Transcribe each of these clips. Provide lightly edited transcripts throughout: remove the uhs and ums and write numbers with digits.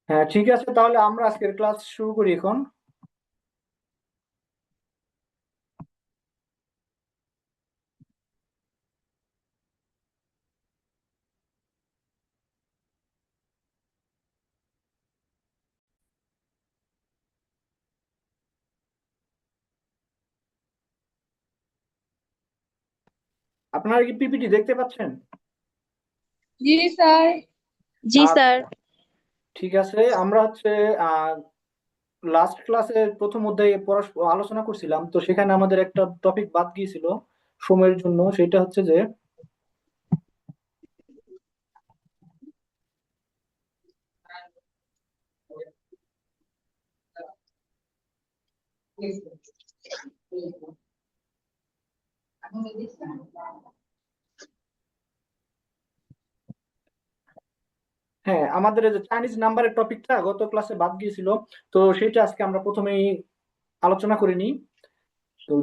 হ্যাঁ, ঠিক আছে, তাহলে আমরা আজকের ক্লাস শুরু করি এখন। আপনারা কি পিপিটি দেখতে পাচ্ছেন? জি স্যার। জি স্যার। আচ্ছা, ঠিক আছে। আমরা হচ্ছে আহ লাস্ট ক্লাসে প্রথম অধ্যায়ে আলোচনা করছিলাম, তো সেখানে আমাদের একটা টপিক বাদ গিয়েছিল সময়ের জন্য। সেটা হচ্ছে যে হ্যাঁ, আমাদের এই যে চাইনিজ নাম্বারের টপিকটা গত ক্লাসে বাদ গিয়েছিল, তো সেটা আজকে আমরা প্রথমেই আলোচনা করে নিই। তো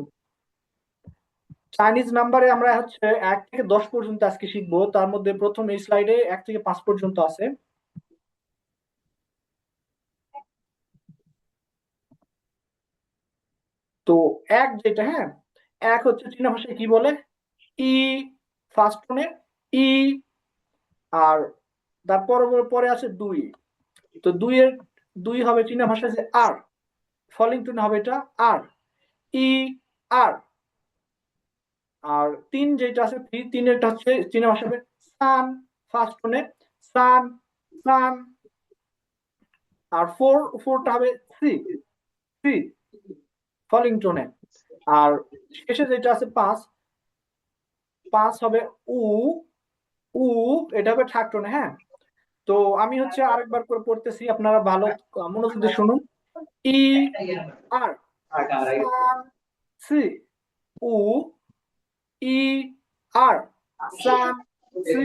চাইনিজ নাম্বারে আমরা হচ্ছে 1 থেকে 10 পর্যন্ত আজকে শিখবো। তার মধ্যে প্রথম এই স্লাইডে 1 থেকে 5 পর্যন্ত আছে। তো এক যেটা, হ্যাঁ, এক হচ্ছে চীনা ভাষায় কি বলে? ই, ফার্স্ট টোনে ই। আর তারপর পরে আছে দুই। তো দুইয়ের দুই হবে চীনা ভাষায় যে আর, ফলিং টোনে হবে এটা আর, ই, আর। আর তিন যেটা আছে তিনেরটা হচ্ছে চীনা ভাষায় হবে সান, ফার্স্ট টোনে সান, সান। আর ফোরটা হবে সি, সি, ফলিং টোনে। আর শেষে যেটা আছে পাঁচ, পাঁচ হবে উ, উ, এটা হবে থার্ড টোনে, হ্যাঁ। তো আমি হচ্ছে আরেকবার করে পড়তেছি, আপনারা ভালো মনোযোগ দিয়ে শুনুন। ই, আর, সান, সি, উ, ই, আর, সান, সি,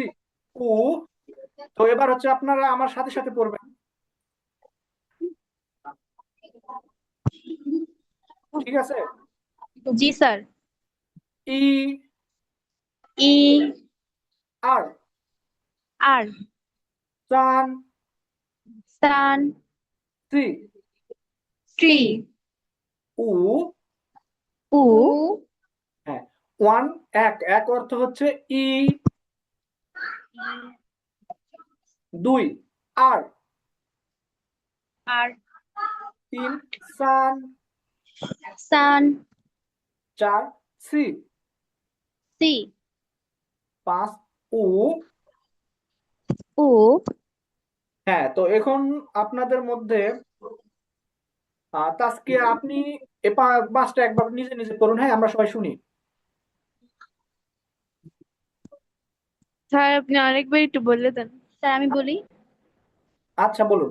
উ। তো এবার হচ্ছে আপনারা আমার সাথে সাথে পড়বেন। ঠিক আছে? জি স্যার। ই, ই, আর, আর, সান, সান, সি, ট্রি, উ। উ, হ্যাঁ, ওয়ান, এক, এক অর্থ হচ্ছে ই। দুই, আর। আর, তিন, সান। সান, চার, সি। সি, পাঁচ, উ। উ। হ্যাঁ, তো এখন আপনাদের মধ্যে তাস্কে আপনি পাঁচটা একবার নিজে নিজে পড়ুন, হ্যাঁ, আমরা সবাই শুনি। স্যার আপনি আরেকবার একটু বলে দেন। স্যার আমি বলি। আচ্ছা, বলুন।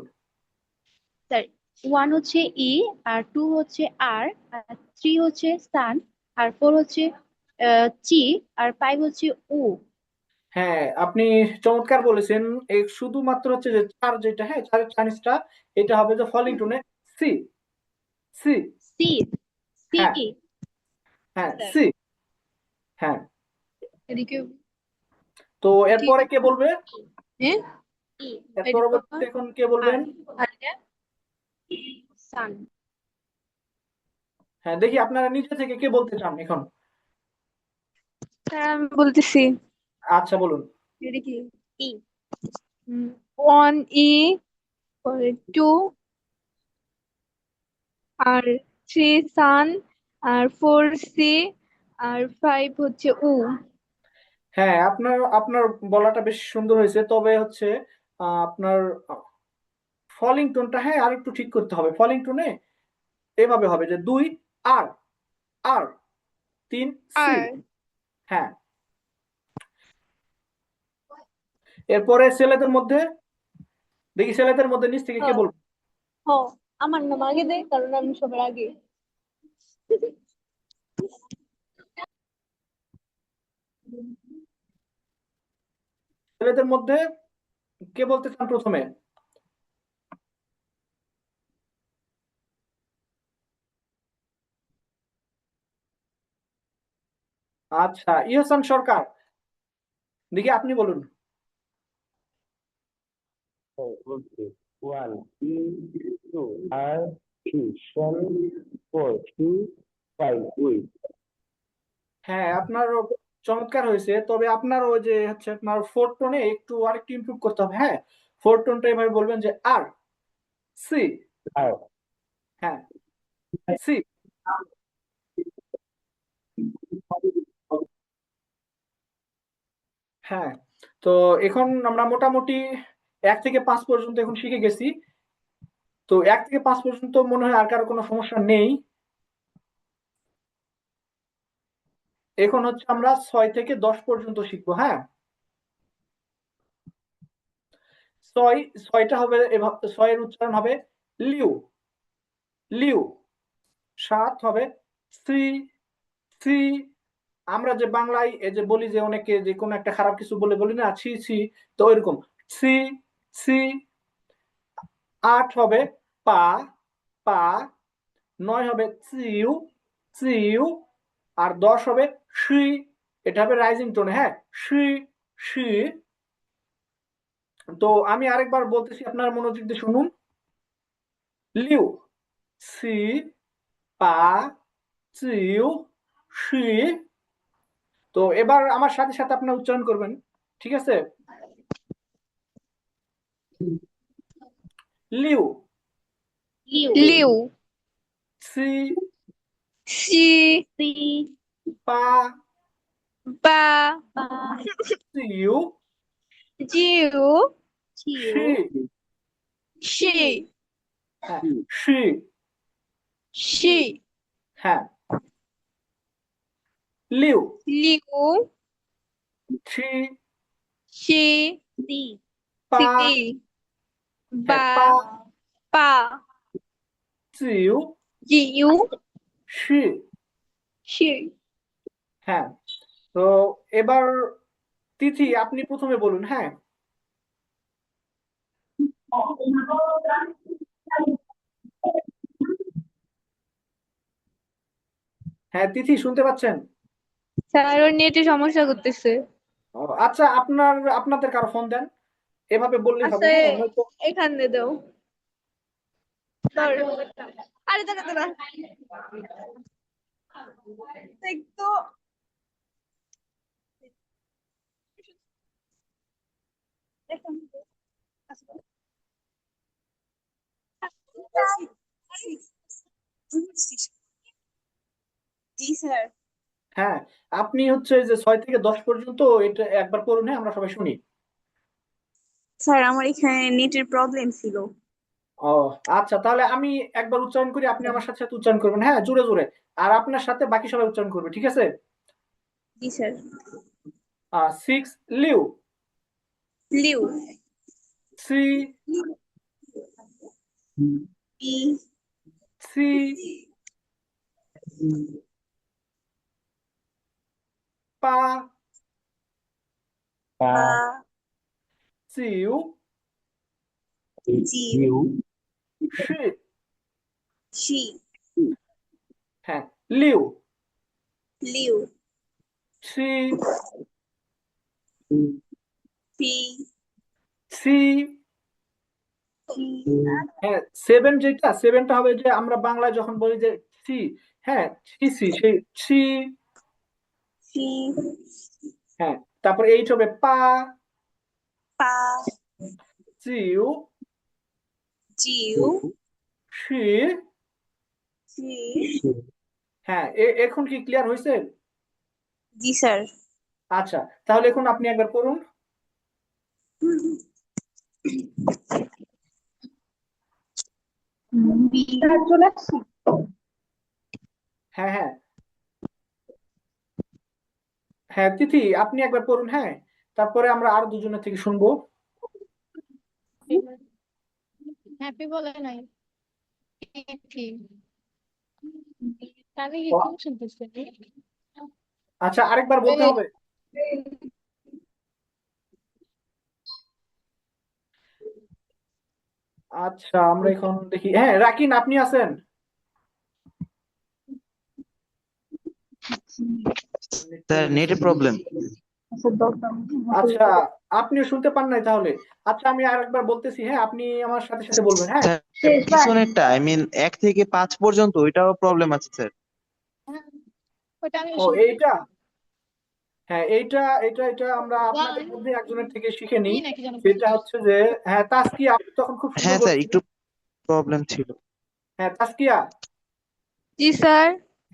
স্যার, ওয়ান হচ্ছে ই, আর টু হচ্ছে আর, আর থ্রি হচ্ছে সান, আর ফোর হচ্ছে চি, আর ফাইভ হচ্ছে উ। হ্যাঁ, আপনি চমৎকার বলেছেন। এই শুধুমাত্র হচ্ছে যে চার যেটা, হ্যাঁ, চারের চাইনিজটা এটা হবে যে ফলিং টোনে সি, সি। সি, সি। হ্যাঁ, হ্যাঁ, স্যার সি। হ্যাঁ। এদিকে তো কি? এরপরে কে বলবে? হ্যাঁ, ই, এর এদিকে পরবর্তীতে এখন কে আর, বলবেন? আর সান। হ্যাঁ, দেখি আপনারা নিচে থেকে কে বলতে চান এখন। স্যার আমি বলতেছি। আচ্ছা, বলুন। এদিকে ই, ওয়ান ই, পরে টু, আর থ্রি সান, আর ফোর সি, আর ফাইভ হচ্ছে উ। হ্যাঁ, আপনার আপনার বলাটা বেশ সুন্দর হয়েছে, তবে হচ্ছে আপনার ফলিং টোনটা, হ্যাঁ, আর একটু ঠিক করতে হবে। ফলিং টোনে এভাবে হবে যে দুই, আর, আর, তিন, সি। আর, হ্যাঁ। এরপরে ছেলেদের মধ্যে, দেখি ছেলেদের মধ্যে নিচ থেকে হ, কে বলবে? হ, আমার নাম আগে দে কারণ আমি সবার আগে। ছেলেদের মধ্যে কে বলতে চান প্রথমে? আচ্ছা, ইহসান সরকার, দেখি আপনি বলুন। হ্যাঁ, বলছি। 1 E 2 R 3 7 4 2 5 8 হ্যাঁ, আপনার চমৎকার হয়েছে, তবে আপনার ওই যে হচ্ছে আপনার ফোর্থ টোনে একটু আরেকটু ইমপ্রুভ করতে হবে। হ্যাঁ, ফোর্থ টোনটা এভাবে বলবেন যে আর সি। R হ্যাঁ, সি। হ্যাঁ, তো এখন আমরা মোটামুটি 1 থেকে 5 পর্যন্ত এখন শিখে গেছি। তো 1 থেকে 5 পর্যন্ত মনে হয় আর কারো কোনো সমস্যা নেই। এখন হচ্ছে আমরা 6 থেকে 10 পর্যন্ত শিখবো। হ্যাঁ, ছয়টা হবে ছয়ের উচ্চারণ হবে লিউ, লিউ। 7 হবে সি, সি। আমরা যে বাংলায় এই যে বলি যে অনেকে যে কোনো একটা খারাপ কিছু বলে বলি না ছি ছি, তো ওইরকম সি, সি। 8 হবে পা, পা। 9 হবে চিউ, চিউ। আর 10 হবে শি। এটা হবে রাইজিং টোনে। হ্যাঁ, শি, শি। তো আমি আরেকবার বলতেছি, আপনার মনোযোগ দিয়ে শুনুন। লিউ, সি, পা, চিউ, শি। তো এবার আমার সাথে সাথে আপনার উচ্চারণ করবেন, ঠিক আছে? লিউ, লিউ, লিউ সি, সি সি, পা, বা পা, চিউ, জিউ চিউ, শি। শি হ্যাঁ, শি। শি হ্যাঁ, লিউ, লিউ সি, শি সি, পা। সি হ্যাঁ, বা পা, পা চিউ, জিউ শি। শি হ্যাঁ, তো এবার তিথি আপনি প্রথমে বলুন। হ্যাঁ, হ্যাঁ তিথি শুনতে পাচ্ছেন? স্যার ওর নেটে সমস্যা করতেছে ও, আচ্ছা, আপনাদের কারো ফোন দেন, এভাবে বললেই হবে। আচ্ছা হ্যাঁ, নয়তো এখানে দাও ধর। আরে দাঁড়া দাঁড়া একটু জি স্যার হ্যাঁ, আপনি হচ্ছে যে 6 থেকে 10 পর্যন্ত এটা একবার পড়ুন। হ্যাঁ, আমরা সবাই শুনি। স্যার আমার এখানে নেটের প্রবলেম ছিল ও, আচ্ছা, তাহলে আমি একবার উচ্চারণ করি, আপনি আমার সাথে সাথে উচ্চারণ করবেন। হ্যাঁ, জোরে জোরে। আর আপনার সাথে বাকি সবাই উচ্চারণ করবে, ঠিক আছে? জি স্যার 6 লিউ, লিউ সি, বি সি, পা, Pa বা চিউ, জিউ শি। শি হ্যাঁ, লিউ, লিউ সি, পি সি। হ্যাঁ, 7 যেটা, 7টা হবে যে আমরা বাংলায় যখন বলি যে সি। হ্যাঁ, সি সি, সেই সি। সি হ্যাঁ, তারপর 8 হবে পা, পা চিউ, জিউ শি। সি হ্যাঁ, এখন কি ক্লিয়ার হয়েছে? জি স্যার আচ্ছা, তাহলে এখন আপনি একবার করুন। বি, চলে আসছি। হ্যাঁ, হ্যাঁ, হ্যাঁ তিথি আপনি একবার পড়ুন। হ্যাঁ, তারপরে আমরা আর দুজনের থেকে শুনবো। হ্যাপি বলে নাই ঠিক কানে ও, কি শুনতেছে আচ্ছা, আরেকবার বলতে হবে। আচ্ছা, আমরা এখন দেখি। হ্যাঁ, রাকিন আপনি আছেন? স্যার নেটের প্রবলেম। আচ্ছা, আপনিও শুনতে পান নাই তাহলে? আচ্ছা আমি আরেকবার বলতেছি, হ্যাঁ আপনি আমার সাথে সাথে বলবেন, হ্যাঁ। স্যার পিছনেরটা আই মিন 1 থেকে 5 পর্যন্ত ওইটাও প্রবলেম আছে স্যার। হ্যাঁ, ওটা আমি ও শুনতে এইটা, হ্যাঁ এইটা আমরা আপনাদের One, মধ্যে একজনের থেকে শিখে কি নিই। নাকি যেন সেটা হচ্ছে যে, হ্যাঁ তাসকিয়া, আপনি তখন খুব সুন্দর হ্যাঁ স্যার বলছিলেন। একটু প্রবলেম ছিল। হ্যাঁ তাসকিয়া, জি স্যার।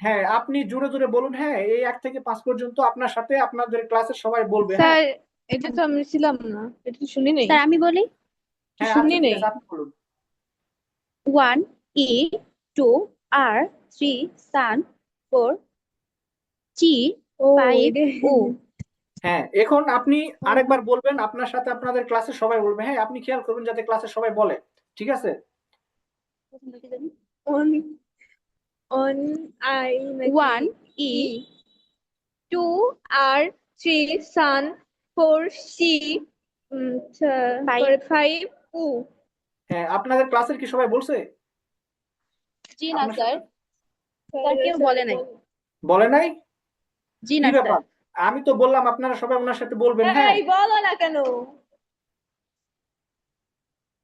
হ্যাঁ আপনি জোরে জোরে বলুন, হ্যাঁ এই 1 থেকে 5 পর্যন্ত আপনার সাথে আপনাদের ক্লাসের সবাই বলবে, হ্যাঁ। স্যার এটা তো আমি ছিলাম না, এটা তো শুনি নাই, স্যার আমি বলি, হ্যাঁ শুনি আচ্ছা ঠিক নাই। আছে, আপনি বলুন। 1 E, 2 R, 3 sun, 4 G, ও 5 এটা O। হ্যাঁ এখন আপনি আরেকবার বলবেন, আপনার সাথে আপনাদের ক্লাসের সবাই বলবে, হ্যাঁ আপনি খেয়াল করবেন যাতে ক্লাসের সবাই বলে, ঠিক আছে? অন অন আই নাকি 1 E, ই, 2 আর 3 সান, 4 সি, 5 উ। হ্যাঁ আপনাদের ক্লাসের কি সবাই বলছে? জি না আপনার স্যার, সাথে স্যার কেউ বলে নাই। বলে নাই? জি কি না স্যার। ব্যাপার? আমি তো বললাম আপনারা সবাই ওনার সাথে বলবেন, হ্যাঁ। এই বলো না কেন?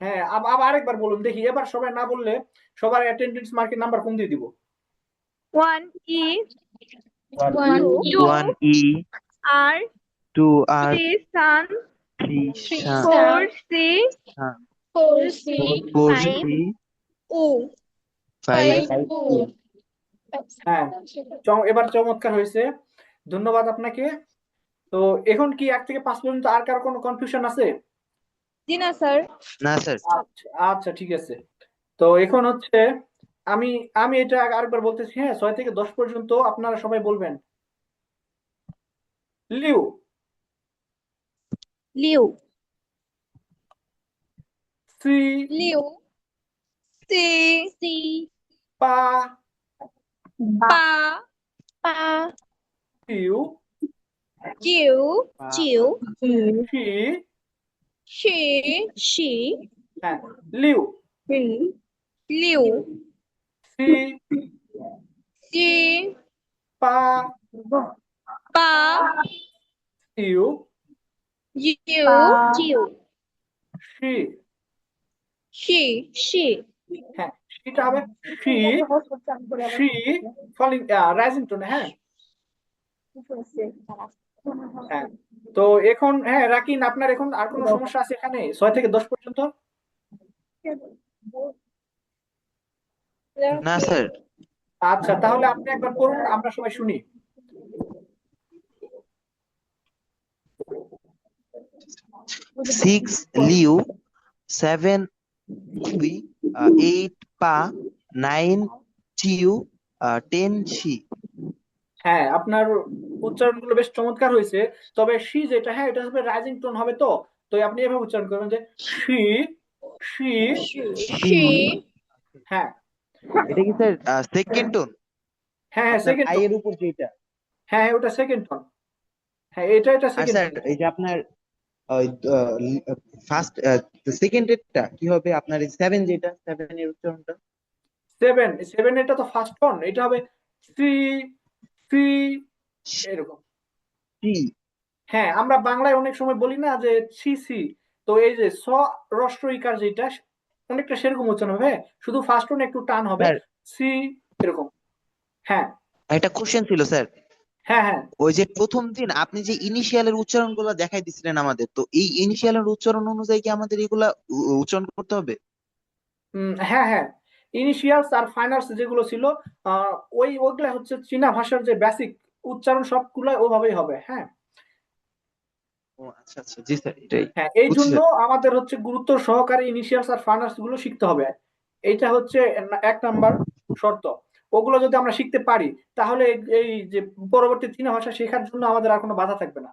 হ্যাঁ আবার আরেকবার বলুন দেখি, এবার সবাই না বললে সবার অ্যাটেন্ডেন্স মার্কের নাম্বার কম দিয়ে দিব। 1 ই, One, 2 1 ই, আর 2 আর 3 সান, 3 three শান, 4 sun, সি, 4 C, 4 5 সি, উ। 5 5 O। হ্যাঁ এবার চমৎকার হয়েছে, ধন্যবাদ আপনাকে। তো এখন কি 1 থেকে 5 পর্যন্ত আর কারো কোনো কনফিউশন আছে? জি না স্যার। না স্যার। আচ্ছা আচ্ছা ঠিক আছে। তো এখন হচ্ছে আমি আমি এটা আরেকবার বলতেছি, হ্যাঁ 6 থেকে 10 পর্যন্ত আপনারা সবাই বলবেন। লিউ, লিউ, সি, লিউ, সি, সি, পা, পা, পা, কিউ, কিউ, চিউ, সি, শি, শি, হ্যাঁ লিউ, লিউ, সি, সি, পা, পা, কিউ, ইউ, চিউ, সি, শি, শি, হ্যাঁ সেটা হবে সি, সি ফলিং রাইজিং টোনে, হ্যাঁ। হ্যাঁ তো এখন হ্যাঁ রাকিন, আপনার এখন আর কোনো সমস্যা আছে এখানে 6 থেকে 10 পর্যন্ত? না স্যার। আচ্ছা তাহলে আপনি একবার করুন, আমরা সবাই শুনি। 6 লিউ, 7 কুই, 8 পা, 9 চিউ, 10 শি। হ্যাঁ আপনার উচ্চারণগুলো বেশ চমৎকার হয়েছে, তবে শি যেটা, হ্যাঁ এটা হবে রাইজিং টোন হবে, তো তো আপনি এভাবে উচ্চারণ করবেন যে শি, শি, শি। শি, হ্যাঁ এটা কি স্যার সেকেন্ড টোন? হ্যাঁ হ্যাঁ আপনার সেকেন্ড আই টোন, এর উপর যেটা। হ্যাঁ হ্যাঁ ওটা সেকেন্ড টোন, হ্যাঁ এটা আর সেকেন্ড স্যার টোন। এই যে আপনার ফার্স্ট সেকেন্ড এরটা কি হবে আপনার, এই 7 যেটা 7 এর উচ্চারণটা? সেভেন, সেভেন এটা তো ফার্স্ট টোন, এটা হবে সি, সি এরকম। সি। হ্যাঁ আমরা বাংলায় অনেক সময় বলি না যে ছি ছি, তো এই যে স রস্ট ইকার যেটা অনেকটা সেরকম উচ্চারণ হবে, শুধু ফার্স্ট টোন একটু টান হবে, স্যার সি এরকম। হ্যাঁ একটা কোশ্চেন ছিল স্যার। হ্যাঁ হ্যাঁ ওই যে প্রথম দিন আপনি যে ইনিশিয়ালের উচ্চারণ গুলা দেখাই দিছিলেন আমাদের, তো এই ইনিশিয়ালের উচ্চারণ অনুযায়ী কি আমাদের এগুলা উচ্চারণ করতে হবে? হ্যাঁ হ্যাঁ ইনিশিয়ালস আর ফাইনালস যেগুলো ছিল, আহ, ওইগুলা হচ্ছে চীনা ভাষার যে বেসিক উচ্চারণ, সবগুলো ওভাবেই হবে, হ্যাঁ। ও আচ্ছা আচ্ছা, জি স্যার এটাই হ্যাঁ এই বুঝছি জন্য স্যার। আমাদের হচ্ছে গুরুত্ব সহকারে ইনিশিয়ালস আর ফাইনালস গুলো শিখতে হবে, এইটা হচ্ছে 1 নাম্বার শর্ত। ওগুলো যদি আমরা শিখতে পারি তাহলে এই যে পরবর্তী চীনা ভাষা শেখার জন্য আমাদের আর কোনো বাধা থাকবে না।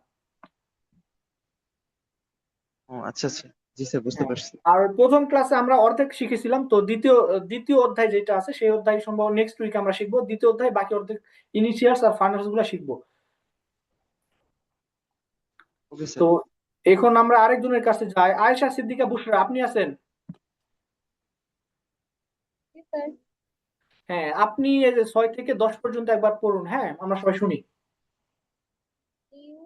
ও আচ্ছা আচ্ছা, জি স্যার বুঝতে হ্যাঁ পারছি। আর প্রথম ক্লাসে আমরা অর্ধেক শিখেছিলাম, তো দ্বিতীয় দ্বিতীয় অধ্যায় যেটা আছে সেই অধ্যায় সম্ভব নেক্সট উইক আমরা শিখবো, দ্বিতীয় অধ্যায় বাকি অর্ধেক ইনিশিয়ালস আর ফাইনালস গুলো শিখবো। Okay sir. তো এখন আমরা আরেকজনের কাছে যাই, আয়েশা সিদ্দিকা বুশরা, আপনি আছেন? হ্যাঁ আপনি এই যে 6 থেকে 10 পর্যন্ত একবার পড়ুন, হ্যাঁ আমরা সবাই শুনি। ইউ,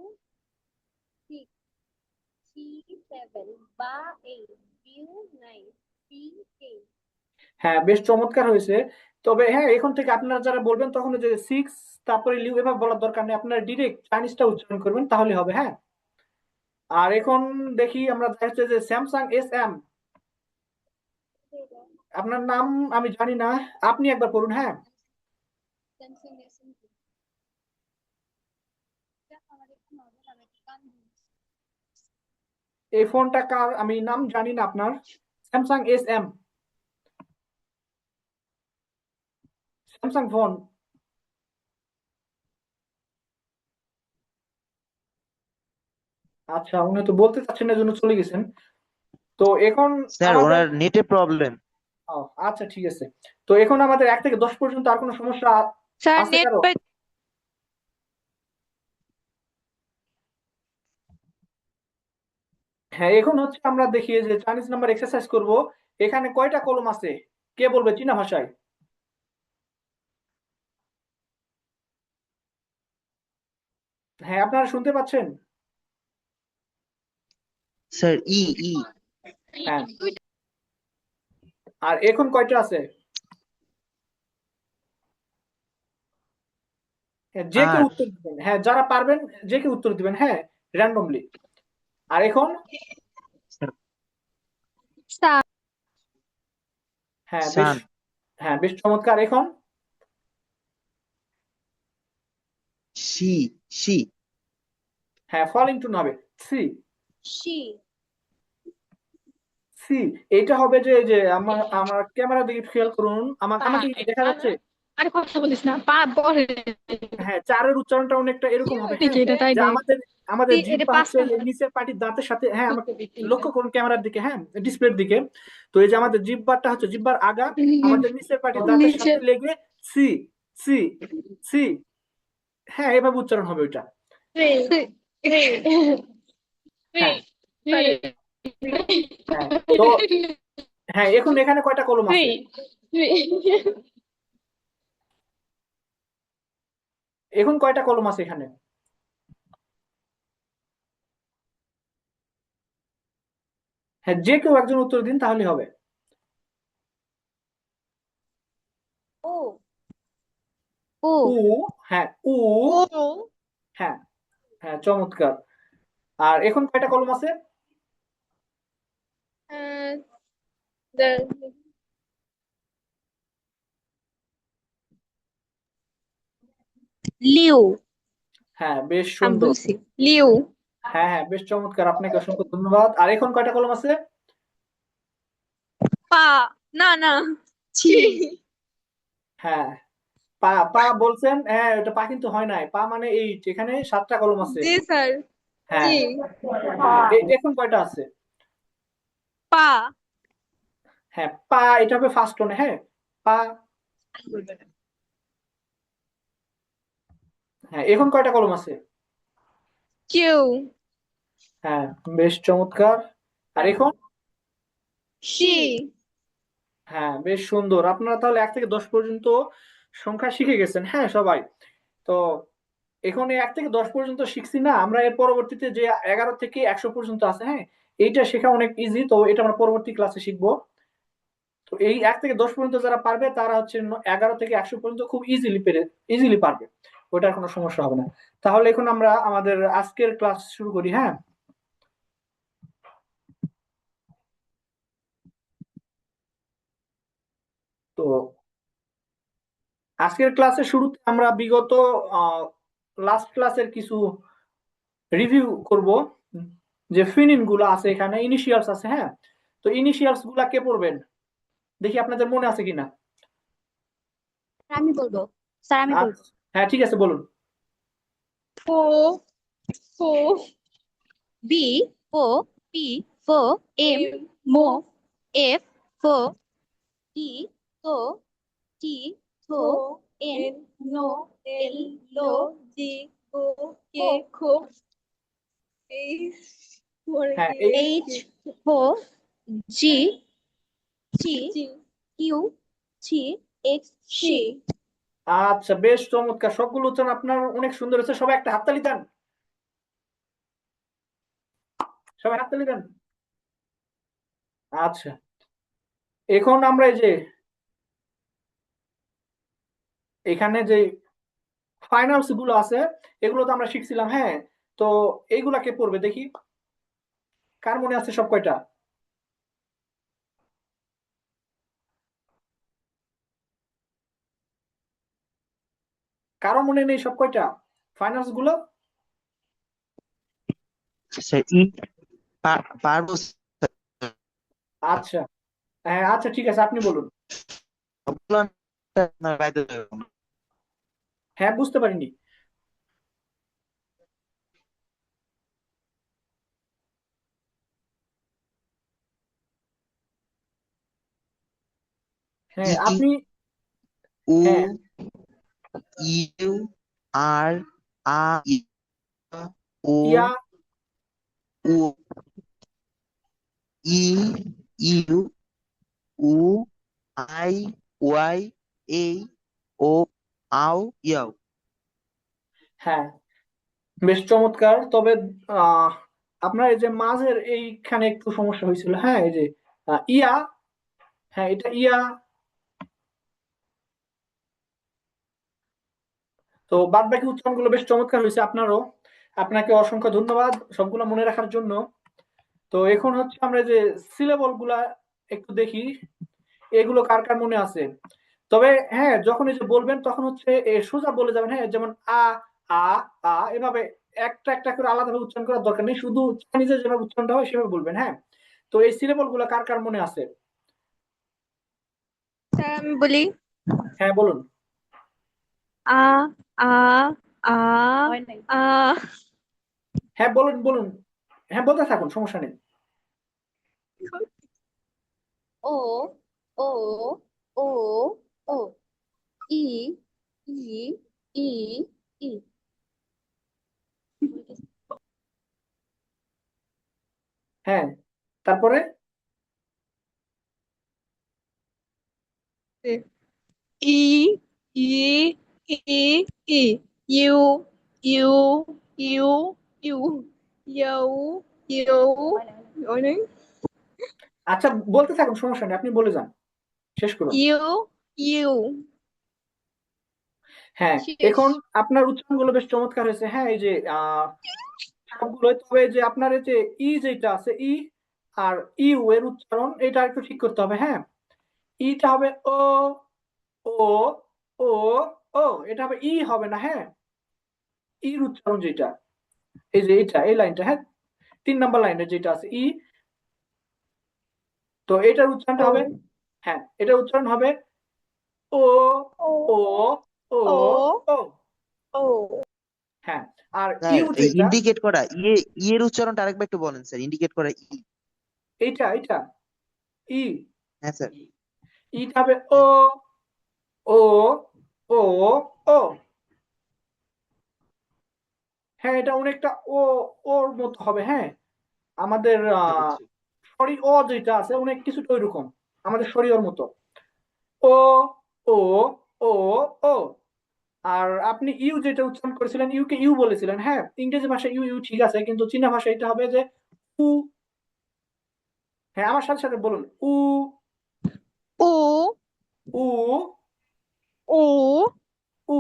সি, সি, বা এ বিউ নাই বি এ হ্যাঁ, বেশ চমৎকার হয়েছে। তবে হ্যাঁ, এখন থেকে আপনারা যারা বলবেন তখন ওই যে সিক্স তারপরে লিউ এভাবে বলার দরকার নেই, আপনারা ডিরেক্ট চাইনিজটা উচ্চারণ করবেন তাহলে হবে। হ্যাঁ, আর এখন দেখি আমরা দেখা যাচ্ছে যে স্যামসাং এস এম, আপনার নাম আমি জানি না, আপনি একবার পড়ুন। হ্যাঁ, স্যামসাং এস আমাদের নরমাল আমেরিকান এই ফোনটা কার আমি নাম জানি না আপনার, Samsung S M, Samsung phone. আচ্ছা, উনি তো বলতে চাচ্ছেন না, জন্য চলে গেছেন। তো এখন স্যার আমাদের ওনার নেটে প্রবলেম। ও, আচ্ছা ঠিক আছে। তো এখন আমাদের 1 থেকে 10 পর্যন্ত আর কোনো সমস্যা স্যার আছে নেট কারো? হ্যাঁ, এখন হচ্ছে আমরা দেখি যে চাইনিজ নাম্বার এক্সারসাইজ করব। এখানে কয়টা কলম আছে কে বলবে চীনা ভাষায়? হ্যাঁ, আপনারা শুনতে পাচ্ছেন? স্যার ই ই হ্যাঁ, আর এখন কয়টা আছে? হ্যাঁ, যে কেউ আর উত্তর দিবেন, হ্যাঁ যারা পারবেন যে কেউ উত্তর দিবেন, হ্যাঁ র্যান্ডমলি। আর এখন স্যার হ্যাঁ বেশ, সান হ্যাঁ বেশ চমৎকার। এখন সি সি হ্যাঁ ফল ইনটু হবে সি, সি সি। এটা হবে যে যে আমার আমার ক্যামেরা দিকে খেয়াল করুন, আমাকে কি দেখা যাচ্ছে? আরে কথা বলিস না পা পরে হ্যাঁ, চারের উচ্চারণটা অনেকটা এরকম হবে। হ্যাঁ, এটা তাই যে দেখ আমাদের আমাদের এটা জিহ্বা হচ্ছে পাঁচটা এই নিচের পাটির দাঁতের সাথে, হ্যাঁ আমাকে লক্ষ্য করুন ক্যামেরার দিকে, হ্যাঁ ডিসপ্লের দিকে। তো এই যে আমাদের জিহ্বাটা হচ্ছে জিহ্বার আগা আমাদের নিচের পাটির দাঁতের নিচে সাথে লেগে সি, সি, সি। হ্যাঁ, এভাবে উচ্চারণ হবে ওইটা। হ্যাঁ, হ্যাঁ। তো হ্যাঁ, এখন এখানে কয়টা কলম আছে? এখন কয়টা কলম আছে এখানে? হ্যাঁ, যে কেউ একজন উত্তর দিন তাহলে হবে। ও ও উ, হ্যাঁ উ, হ্যাঁ, হ্যাঁ চমৎকার। আর এখন কয়টা কলম আছে? লিউ হ্যাঁ, বেশ আমি সুন্দর। বলছি লিউ হ্যাঁ, হ্যাঁ বেশ চমৎকার, আপনাকে অসংখ্য ধন্যবাদ। আর এখন কয়টা কলম আছে? পা না না ছি হ্যাঁ, পা, পা বলছেন, হ্যাঁ এটা পা কিন্তু হয় নাই, পা মানে এই এখানে 7টা কলম আছে। জি স্যার হ্যাঁ, জি এখন কয়টা আছে? পা হ্যাঁ, পা এটা হবে ফার্স্ট টোনে। হ্যাঁ, পা। হ্যাঁ, এখন কয়টা কলম আছে? কিউ হ্যাঁ, বেশ চমৎকার। আর এখন সি হ্যাঁ, বেশ সুন্দর। আপনারা তাহলে 1 থেকে 10 পর্যন্ত সংখ্যা শিখে গেছেন, হ্যাঁ সবাই। তো এখন এই 1 থেকে 10 পর্যন্ত শিখছি না, আমরা এর পরবর্তীতে যে 11 থেকে 100 পর্যন্ত আছে, হ্যাঁ এইটা শেখা অনেক ইজি, তো এটা আমরা পরবর্তী ক্লাসে শিখবো। তো এই 1 থেকে 10 পর্যন্ত যারা পারবে তারা হচ্ছে 11 থেকে 100 পর্যন্ত খুব ইজিলি পারবে, ওটার কোনো সমস্যা হবে না। তাহলে এখন আমরা আমাদের আজকের ক্লাস শুরু করি। হ্যাঁ, তো আজকের ক্লাসের শুরুতে আমরা বিগত লাস্ট ক্লাসের কিছু রিভিউ করব, যে ফিনিন গুলো আছে এখানে, ইনিশিয়ালস আছে। হ্যাঁ, তো ইনিশিয়ালস গুলা কে পড়বেন দেখি আপনাদের মনে আছে কিনা। আমি বলবো স্যার আমি বলবো আচ্ছা, হ্যাঁ ঠিক আছে বলুন। ফো ফো বি ফো পি ফো এম মো এফ ফো টি তো টি থো এন নো এল লো জি ও কে খো এইচ হ্যাঁ, এই এইচ ফো G T G Q T X C আচ্ছা, বেশ চমৎকার, সবগুলো উচ্চারণ আপনার অনেক সুন্দর হয়েছে। সবাই একটা হাততালি দেন, সবাই হাততালি দেন। আচ্ছা, এখন আমরা এই যে এখানে যে ফাইনালস গুলো আছে এগুলো তো আমরা শিখছিলাম, হ্যাঁ। তো এইগুলা কে পড়বে দেখি, কার মনে আছে সব কয়টা? কারো মনে নেই সব কয়টা ফাইনালস গুলো? স্যার পারবো স্যার। আচ্ছা, হ্যাঁ, আচ্ছা ঠিক আছে, আপনি বলুন। সবগুলো আমি আপনার বাইরে দেবো না। হ্যাঁ, বুঝতে পারিনি। হ্যাঁ, ই আপনি। উ হ্যাঁ, ইউ আর আ ই ও ইয়া, উ ই ইউ উ আই ওয়াই এই ও আও ইয়াও। হ্যাঁ, বেশ চমৎকার। তবে আহ আপনার এই যে মাঝের এইখানে একটু সমস্যা হয়েছিল, হ্যাঁ, এই যে ইয়া, হ্যাঁ, এটা ইয়া। তো বাদ বাকি উচ্চারণগুলো বেশ চমৎকার হয়েছে আপনারও। আপনাকে অসংখ্য ধন্যবাদ সবগুলো মনে রাখার জন্য। তো এখন হচ্ছে আমরা যে সিলেবল গুলা একটু দেখি, এগুলো কার কার মনে আছে। তবে হ্যাঁ, যখন এই যে বলবেন তখন হচ্ছে সোজা বলে যাবেন, হ্যাঁ, যেমন আ আ আ এভাবে একটা একটা করে আলাদাভাবে উচ্চারণ করার দরকার নেই, শুধু চাইনিজে যেভাবে উচ্চারণটা হয় সেভাবে বলবেন, হ্যাঁ। তো এই সিলেবল গুলা কার কার মনে আছে? স্যার আমি বলি। হ্যাঁ, বলুন। আ আ আ হয় নাই। আ হ্যাঁ, বলুন বলুন। হ্যাঁ, বলতে থাকুন, সমস্যা নেই। ও ও ও ও ই ই ই ই। হ্যাঁ, তারপরে? ই ই ই ই ইউ ইউ ইউ ইউ ইউ ইউ হয় নাই। আচ্ছা, বলতে থাকুন, সমস্যা নেই, আপনি বলে যান, শেষ করুন। ইউ ইউ হ্যাঁ, শেষ। এখন আপনার উচ্চারণগুলো বেশ চমৎকার হয়েছে, হ্যাঁ। এই যে সবগুলো, তবে যে আপনার এই যে যেটা আছে আর ইউ এর উচ্চারণ এটা একটু ঠিক করতে হবে, হ্যাঁ। ইটা হবে ও ও ও ও, এটা হবে হবে না, হ্যাঁ। উচ্চারণ যেটা, এই যে এই লাইনটা, হ্যাঁ, 3 নাম্বার লাইনে যেটা আছে তো এটার উচ্চারণটা ও হবে, হ্যাঁ, এটার উচ্চারণ হবে ও ও ও ও ও ও। ও হ্যাঁ, আর স্যার যেটা, ইন্ডিকেট করা এর উচ্চারণটা আরেকবার একটু বলেন স্যার, ইন্ডিকেট করা এইটা ই হ্যাঁ স্যার। ইটা হবে ও হ্যাঁ ও ও ও। হ্যাঁ, এটা অনেকটা ওর মতো হবে, হ্যাঁ। আমাদের স্যার বুঝছি। সরি ও যেটা আছে অনেক কিছুটা ওইরকম, আমাদের সরি ওর মতো ও ও ও ও। আর আপনি যেটা উচ্চারণ করেছিলেন কে ইউ বলেছিলেন, হ্যাঁ। ইংরেজি ভাষায় ইউ ইউ ঠিক আছে, কিন্তু চীনা ভাষায় এটা হবে যে উ। হ্যাঁ, আমার সাথে সাথে বলুন, উ ও উ ও উ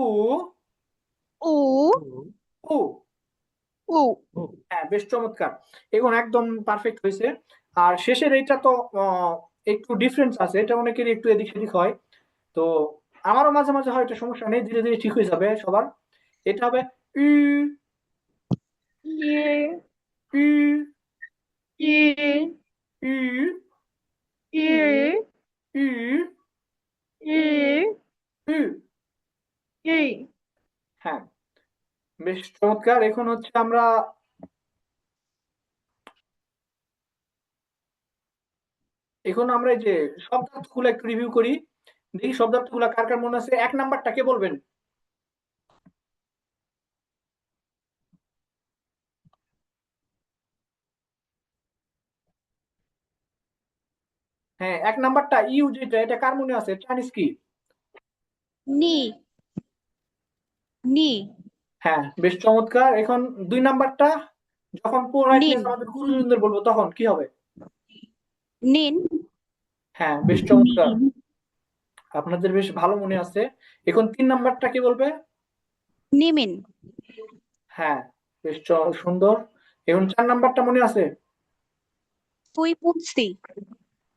ও উ। ও হ্যাঁ, বেশ চমৎকার, এখন একদম পারফেক্ট হয়েছে। আর শেষের এইটা তো একটু ডিফারেন্স আছে, এটা অনেকেরই একটু এদিক সেদিক হয়। তো আমারও মাঝে মাঝে হয়, এটা সমস্যা নেই, ধীরে ধীরে ঠিক হয়ে যাবে সবার। এটা হবে ই ইয়ে ই ইয়ে ই ইয়ে ই ইয়ে ই। ইয়ে। হ্যাঁ, বেশ চমৎকার। এখন হচ্ছে আমরা এই যে শব্দার্থগুলো একটু রিভিউ করি, দেখি শব্দার্থগুলো কার কার মনে আছে। 1 নাম্বারটা কে বলবেন? হ্যাঁ, 1 নাম্বারটা যেটা, এটা কার মনে আছে? চাইনিজ কি? নি নি হ্যাঁ, বেশ চমৎকার। এখন 2 নাম্বারটা, যখন পোলাইটনেস নিন আমাদের গুরুজনদের বলবো তখন কি হবে? নিন। হ্যাঁ, বেশ চমৎকার, আপনাদের বেশ ভালো মনে আছে। এখন 3 নাম্বারটা কি বলবে? নিমিন। হ্যাঁ, বেশ সুন্দর। এখন 4 নাম্বারটা মনে আছে? তুই পুঁতসি।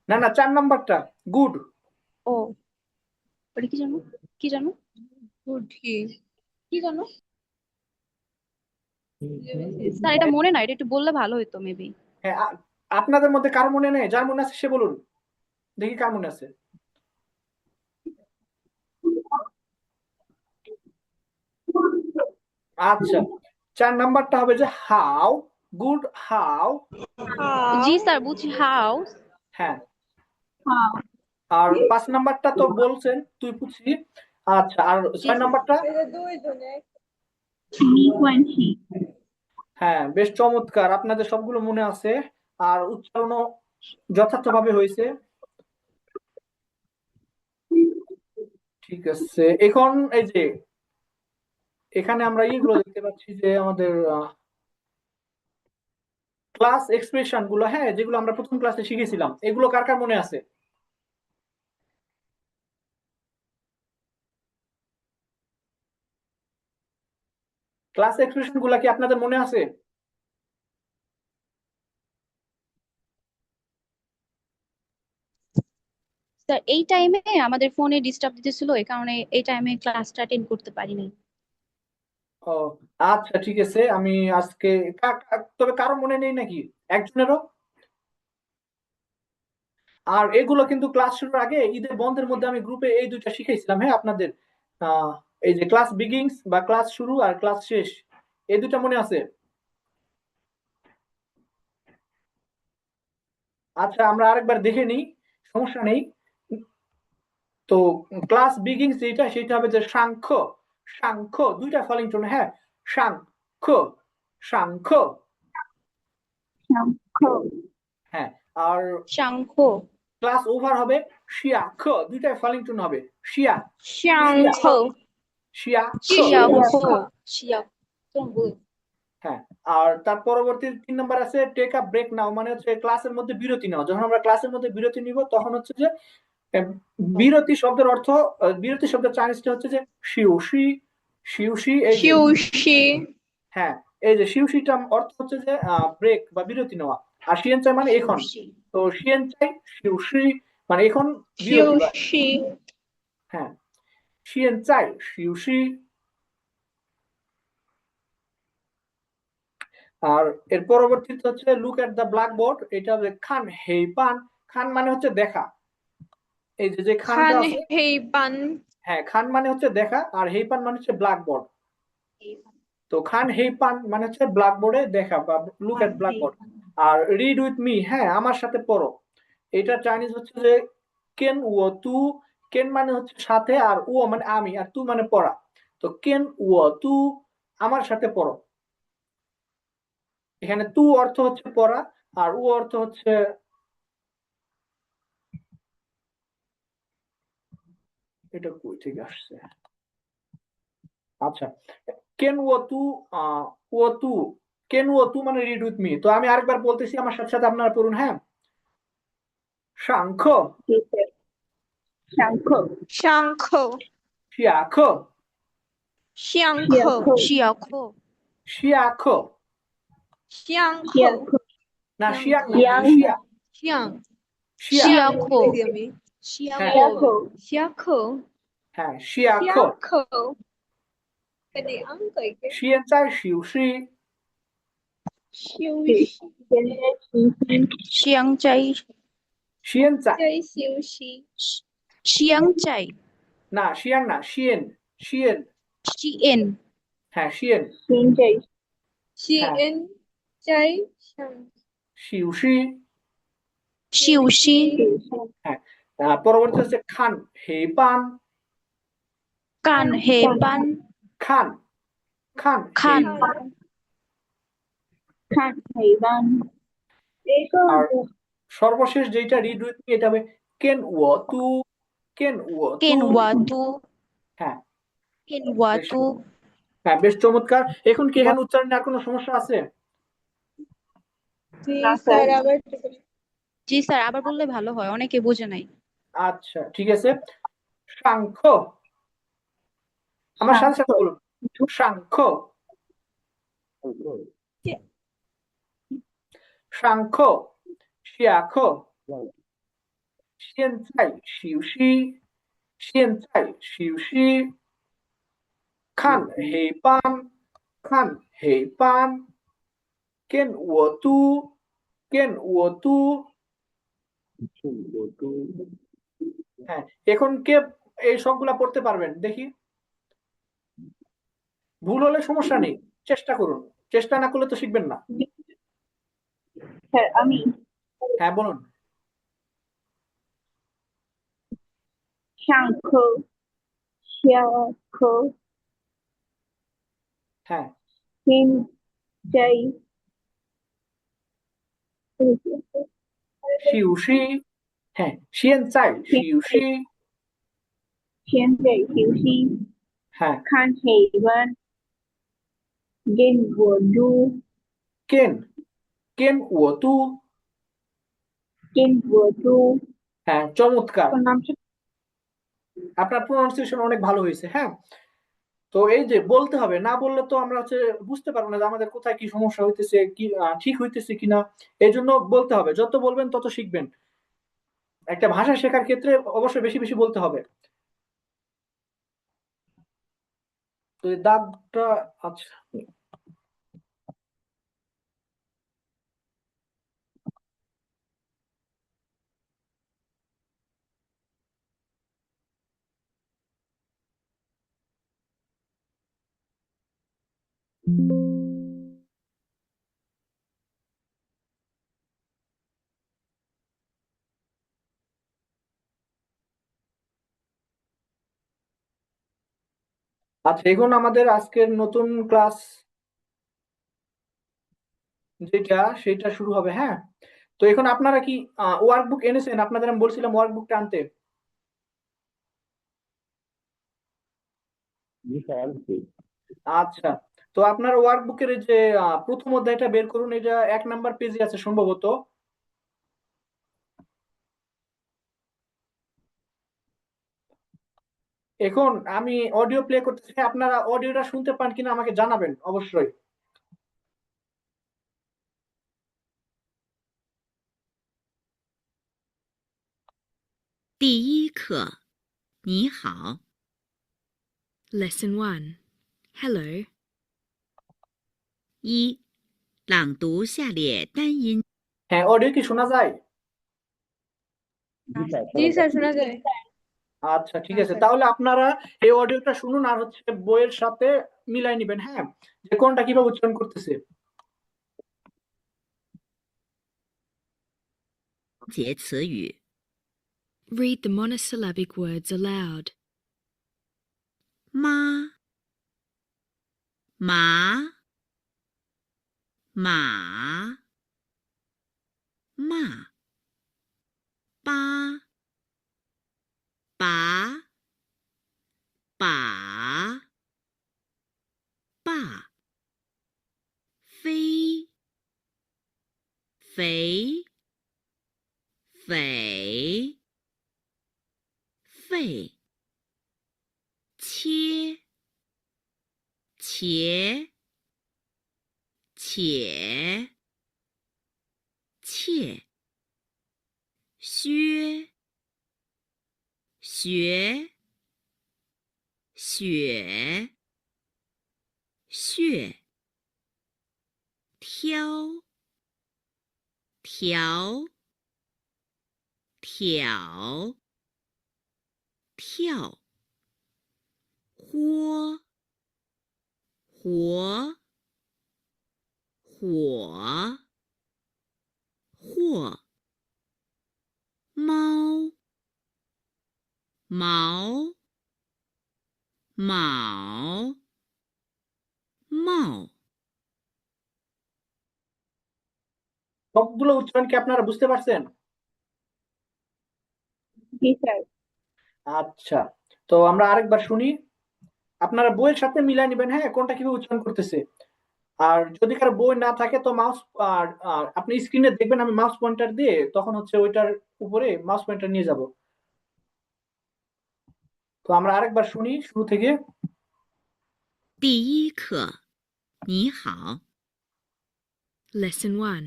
না না, 4 নাম্বারটা গুড। ও, ওটা কি জানো? কি জানো? গুড কি? কি জানো স্যার? এটা মনে নাই, এটা একটু বললে ভালো হতো মেবি। হ্যাঁ, আপনাদের মধ্যে কার মনে নেই? যার মনে আছে সে বলুন, দেখি কার মনে আছে। আচ্ছা, 4 নাম্বারটা হবে যে how, good how. G sir, বুঝি হাউ। হ্যাঁ, আর 5 নাম্বারটা তো বলছেন তুই পুছি। আচ্ছা, আর জি 6 স্যার। নাম্বারটা? হ্যাঁ, বেশ চমৎকার, আপনাদের সবগুলো মনে আছে আর উচ্চারণও যথার্থভাবে হয়েছে। ঠিক আছে, এখন এই যে এখানে আমরা এইগুলো দেখতে পাচ্ছি যে আমাদের ক্লাস এক্সপ্রেশন গুলো, হ্যাঁ, যেগুলো আমরা প্রথম ক্লাসে শিখেছিলাম, এগুলো কার কার মনে আছে? ক্লাস এক্সপ্রেশন গুলা কি আপনাদের মনে আছে? স্যার এই টাইমে আমাদের ফোনে ডিস্টার্ব দিতেছিল, এই কারণে এই টাইমে ক্লাসটা অ্যাটেন্ড করতে পারি নাই। ও আচ্ছা, ঠিক আছে, আমি আজকে তবে কারো মনে নেই নাকি? একজনেরও? আর এগুলো কিন্তু ক্লাস শুরুর আগে ঈদের বন্ধের মধ্যে আমি গ্রুপে এই দুইটা শিখাইছিলাম, হ্যাঁ, আপনাদের আহ এই যে ক্লাস বিগিংস বা ক্লাস শুরু আর ক্লাস শেষ, এই দুইটা মনে আছে? আচ্ছা, আমরা আরেকবার দেখে নিই, সমস্যা নেই। তো ক্লাস বিগিংস যেটা সেটা হবে যে সাংখ্য, সাংখ্য দুইটা ফলিং টোন, হ্যাঁ, সাংখ্য, সাংখ্য। হ্যাঁ, আর শঙ্খ। ক্লাস ওভার হবে শিয়াখ, দুইটাই ফলিং টোন হবে, শিয়া, শিয়া, শঙ্খ। শিয়াখ। শিয়াখ। শিয়াখ। হ্যাঁ, আর তার পরবর্তী 3 নাম্বার আছে টেক আ ব্রেক নাও, মানে হচ্ছে ক্লাসের মধ্যে বিরতি নাও। যখন আমরা ক্লাসের মধ্যে বিরতি নিব তখন হচ্ছে যে আহ, বিরতি শব্দের অর্থ, বিরতি শব্দের চাইনিজটা হচ্ছে যে শিউশি, শিউশি, এই যে শিউশি। হ্যাঁ, এই যে শিউশিটা অর্থ হচ্ছে যে ব্রেক বা বিরতি নেওয়া। আর শিয়েন চাই মানে এখন, তো শিয়েন চাই শিউশি মানে এখন বিরতি বা শিউশি। হ্যাঁ, শিয়েন চাই শিউশি। আর এর পরবর্তীতে হচ্ছে লুক এট দ্য ব্ল্যাকবোর্ড, এটা হবে খান হেই পান। খান মানে হচ্ছে দেখা, এই যে যে খানটা খান আছে, হেইপান। হ্যাঁ, খান মানে হচ্ছে দেখা আর হেই পান মানে হচ্ছে ব্ল্যাকবোর্ড। তো খান হেই পান মানে হচ্ছে ব্ল্যাকবোর্ডে দেখা বা লুক এট ব্ল্যাকবোর্ড। আর রিড উইথ মি, হ্যাঁ, আমার সাথে পড়ো, এটা চাইনিজ হচ্ছে যে কেন ও তু। কেন মানে হচ্ছে সাথে, আর ও মানে আমি, আর তু মানে পড়া। তো কেন ও তু, আমার সাথে পড়ো। এখানে তু অর্থ হচ্ছে পড়া আর ও অর্থ হচ্ছে, এটা কই থেকে আসছে? আচ্ছা, কেন ও তু, ও তু, কেন ও তু মানে রিড উইথ মি। তো আমি আরেকবার বলতেছি, আমার সাথে সাথে আপনারা পড়ুন, হ্যাঁ। শাঙ্খ, শঙ্খ। শিয়াখ, শিয়াংখ। শিয়াখ। শিয়াখ, শিয়াংখ। না শিয়াক না, শিয়া, শিয়াং। শিয়া, শিয়াখ। হ্যাঁ শিয়াখ। শিয়াখ। হ্যাঁ, শিয়াখ। শিয়াখ। Cái ăn cái 现在就是休শিয়াং চাই।现在，在休息。শিয়াং চাই। না শিয়াং না, শিয়েন, শিয়েন, শিএন। হ্যাঁ শিয়েন, 西 হ্যাঁ 恩在上 শিউশি, শিউশি। হ্যাঁ। পরবর্তী হচ্ছে খান হে পান, কান হে পান। খান, খান হে খান। পান। খান হেইবান। আর সর্বশেষ যেটা রিড উইথ মি, এটা হবে কেন ও তু, কেন ও তু। কেন ওয়া তু। হ্যাঁ, কেন ওয়া বেশ, তু। হ্যাঁ, বেশ চমৎকার। এখন কি এখানে উচ্চারণে আর কোনো সমস্যা আছে? স্যার আবার জি স্যার, আবার বললে ভালো হয়, অনেকে বোঝে নাই। আচ্ছা ঠিক আছে। সাংখ্য, আমার সাথে সাথে বলুন। সাংখ্য, সাংখ্য, শিয়াখ্য, 现在休息，现在休息，看黑板，看黑板，跟我读，跟我读。হ্যাঁ, এখন কে এই সবগুলা পড়তে পারবেন দেখি? ভুল হলে সমস্যা নেই, চেষ্টা করুন, চেষ্টা না করলে তো শিখবেন না। স্যার আমি হ্যাঁ বলুন। শঙ্খ শাখ হ্যাঁ, সিঞ্চাই 休息，হ্যাঁ, 现在休息，现在休息 হ্যাঁ, 看黑板跟我读跟我读，跟我读 হ্যাঁ চমৎকার, নাম আপনার প্রোনাউন্সিয়েশন অনেক ভালো হয়েছে। হ্যাঁ, তো এই যে বলতে হবে, না বললে তো আমরা বুঝতে পারবো না যে আমাদের কোথায় কি সমস্যা হইতেছে, কি ঠিক হইতেছে কিনা। এই জন্য বলতে হবে, যত বলবেন তত শিখবেন। একটা ভাষা শেখার ক্ষেত্রে অবশ্যই বেশি বেশি বলতে হবে। তো এই দাগটা, আচ্ছা আচ্ছা, এখন আমাদের আজকের নতুন ক্লাস যেটা, সেটা শুরু হবে। হ্যাঁ, তো এখন আপনারা কি ওয়ার্কবুক এনেছেন? আপনাদের আমি বলছিলাম ওয়ার্কবুকটা আনতে। আচ্ছা, তো আপনার ওয়ার্কবুকের এই যে প্রথম অধ্যায়টা বের করুন, এটা 1 নাম্বার পেজে আছে সম্ভবত। এখন আমি অডিও প্লে করতেছি, আপনারা অডিওটা শুনতে পান কিনা আমাকে জানাবেন অবশ্যই। 第一课，你好。Lesson 1 Hello 一、朗读下列单音。 হ্যাঁ, অডিও কি শোনা যায়? জি স্যার, শোনা যায়। আচ্ছা ঠিক আছে, তাহলে আপনারা এই অডিওটা শুনুন আর বইয়ের সাথে মিলাই নিবেন। হ্যাঁ, যে কোনটা কিভাবে উচ্চারণ করতেছে। 节词语。Read the monosyllabic words aloud. 妈，马，马，骂，八，拔，把，爸，飞，肥，匪，费，切，且，且，切，薛，学，雪，血，挑，条，挑，跳，豁，活，火，或，猫，毛，卯，帽。 সবগুলো উচ্চারণ কি আপনারা বুঝতে পারছেন? জি স্যার আচ্ছা, তো আমরা আরেকবার শুনি, আপনারা বইয়ের সাথে মিলাই নিবেন। হ্যাঁ, কোনটা কিভাবে উচ্চারণ করতেছে। আর যদি কারো বই না থাকে তো মাউস আর আর আপনি স্ক্রিনে দেখবেন আমি মাউস পয়েন্টার দিয়ে তখন হচ্ছে ওইটার উপরে মাউস পয়েন্টার নিয়ে যাব। তো আমরা আরেকবার শুনি শুরু থেকে। 第一课，你好。Lesson 1.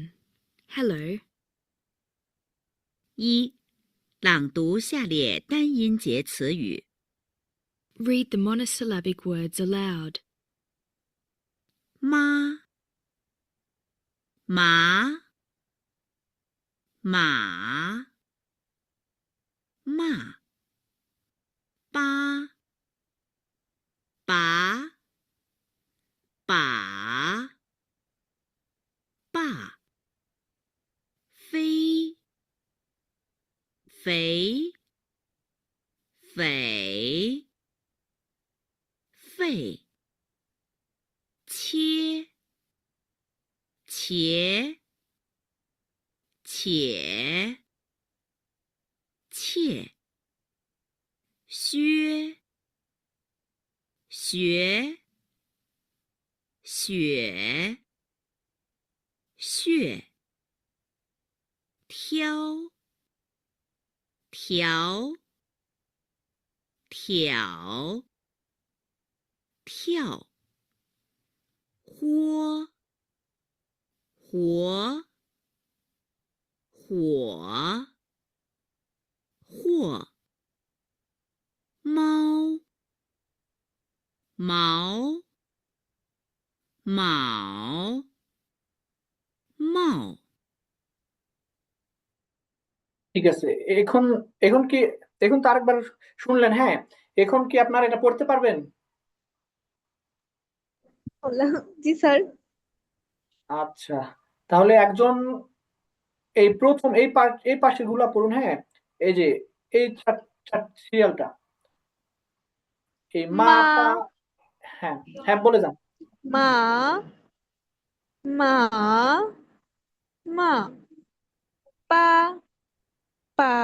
Hello. 一、朗读下列单音节词语。 Read the monosyllabic words aloud. 妈、麻、马、骂、八、拔、把、爸、飞、肥、匪、费、切、茄、且、切、削、学、雪、血、挑、条、挑、跳、豁、活、火、或、猫、毛、卯、帽。 ঠিক আছে, এখন এখন কি এখন তো আরেকবার শুনলেন, হ্যাঁ এখন কি আপনারা এটা পড়তে পারবেন? জি স্যার। আচ্ছা, তাহলে একজন এই প্রথম এই পাশের গুলা পড়ুন, হ্যাঁ এই যে এই সিরিয়ালটা এই মা মা, পা, হ্যাঁ হ্যাঁ বলে যান। মা, মা, মা, পা, পা,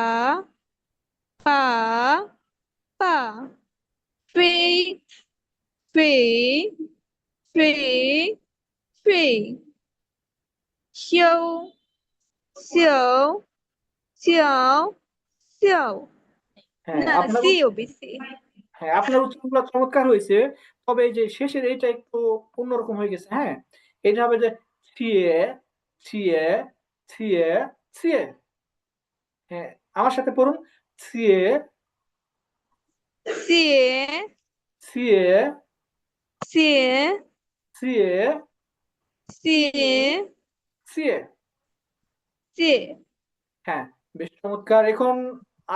পা, পা, ফে, ফে, ফে, ফে, 修，修，修，修， হ্যাঁ না আপনার সি ও বি সি। হ্যাঁ আপনার উচ্চারণগুলো চমৎকার হয়েছে, তবে এই যে শেষের এইটা একটু অন্যরকম হয়ে গেছে। হ্যাঁ এটা হবে যে ছিয়ে ছিয়ে ছিয়ে ছিয়ে, হ্যাঁ আমার সাথে পড়ুন ছিয়ে সিয়ে, ছিয়ে সিয়ে, ছিয়ে সিয়ে, ছিয়ে, সিয়ে। হ্যাঁ বেশ চমৎকার। এখন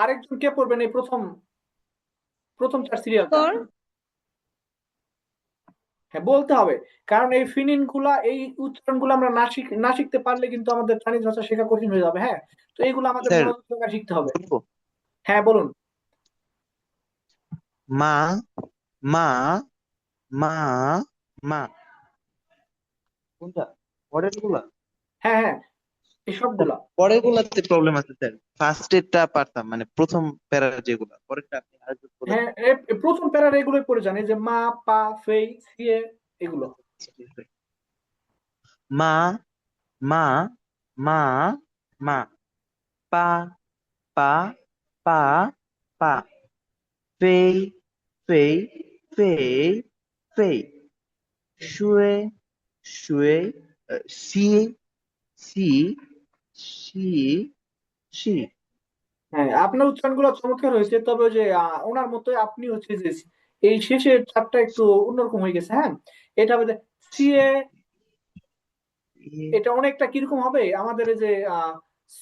আরেকজন কে পড়বেন এই প্রথম প্রথম চার সিরিয়ালটা? তোর হ্যাঁ বলতে হবে, কারণ এই ফিনিন গুলা এই উচ্চারণ গুলো আমরা না শিখতে পারলে কিন্তু আমাদের চাইনিজ ভাষা শেখা কঠিন হয়ে যাবে। হ্যাঁ তো এইগুলো আমাদের স্যার মনোযোগ সহকারে শিখতে হবে। বলবো? হ্যাঁ বলুন। মা, মা, মা, মা। কোনটা? পরের গুলা? হ্যাঁ হ্যাঁ এই সবগুলা। পরের গুলাতে প্রবলেম আছে স্যার, ফার্স্ট এরটা পারতাম, মানে প্রথম প্যারার যেগুলা, পরেরটা আপনি আরেকটু বলে হ্যাঁ প্রথম প্যারার এগুলোই পড়ে যান, এই যে মা পা ফেই সিয়ে এগুলো। দিন। মা, মা, মা, মা, পা, পা, পা, পা, ফেই, ফেই, ফেই, ফেই, শুয়ে, শুয়ে, সি, সি, সি, সি। হ্যাঁ আপনার উচ্চারণগুলো চমৎকার হয়েছে, তবে ওই যে ওনার মতোই আপনি হচ্ছে যে এই শেষের চারটা একটু অন্যরকম হয়ে গেছে। হ্যাঁ এটা হবে যে সিয়ে, এটা অনেকটা কিরকম হবে আমাদের এই যে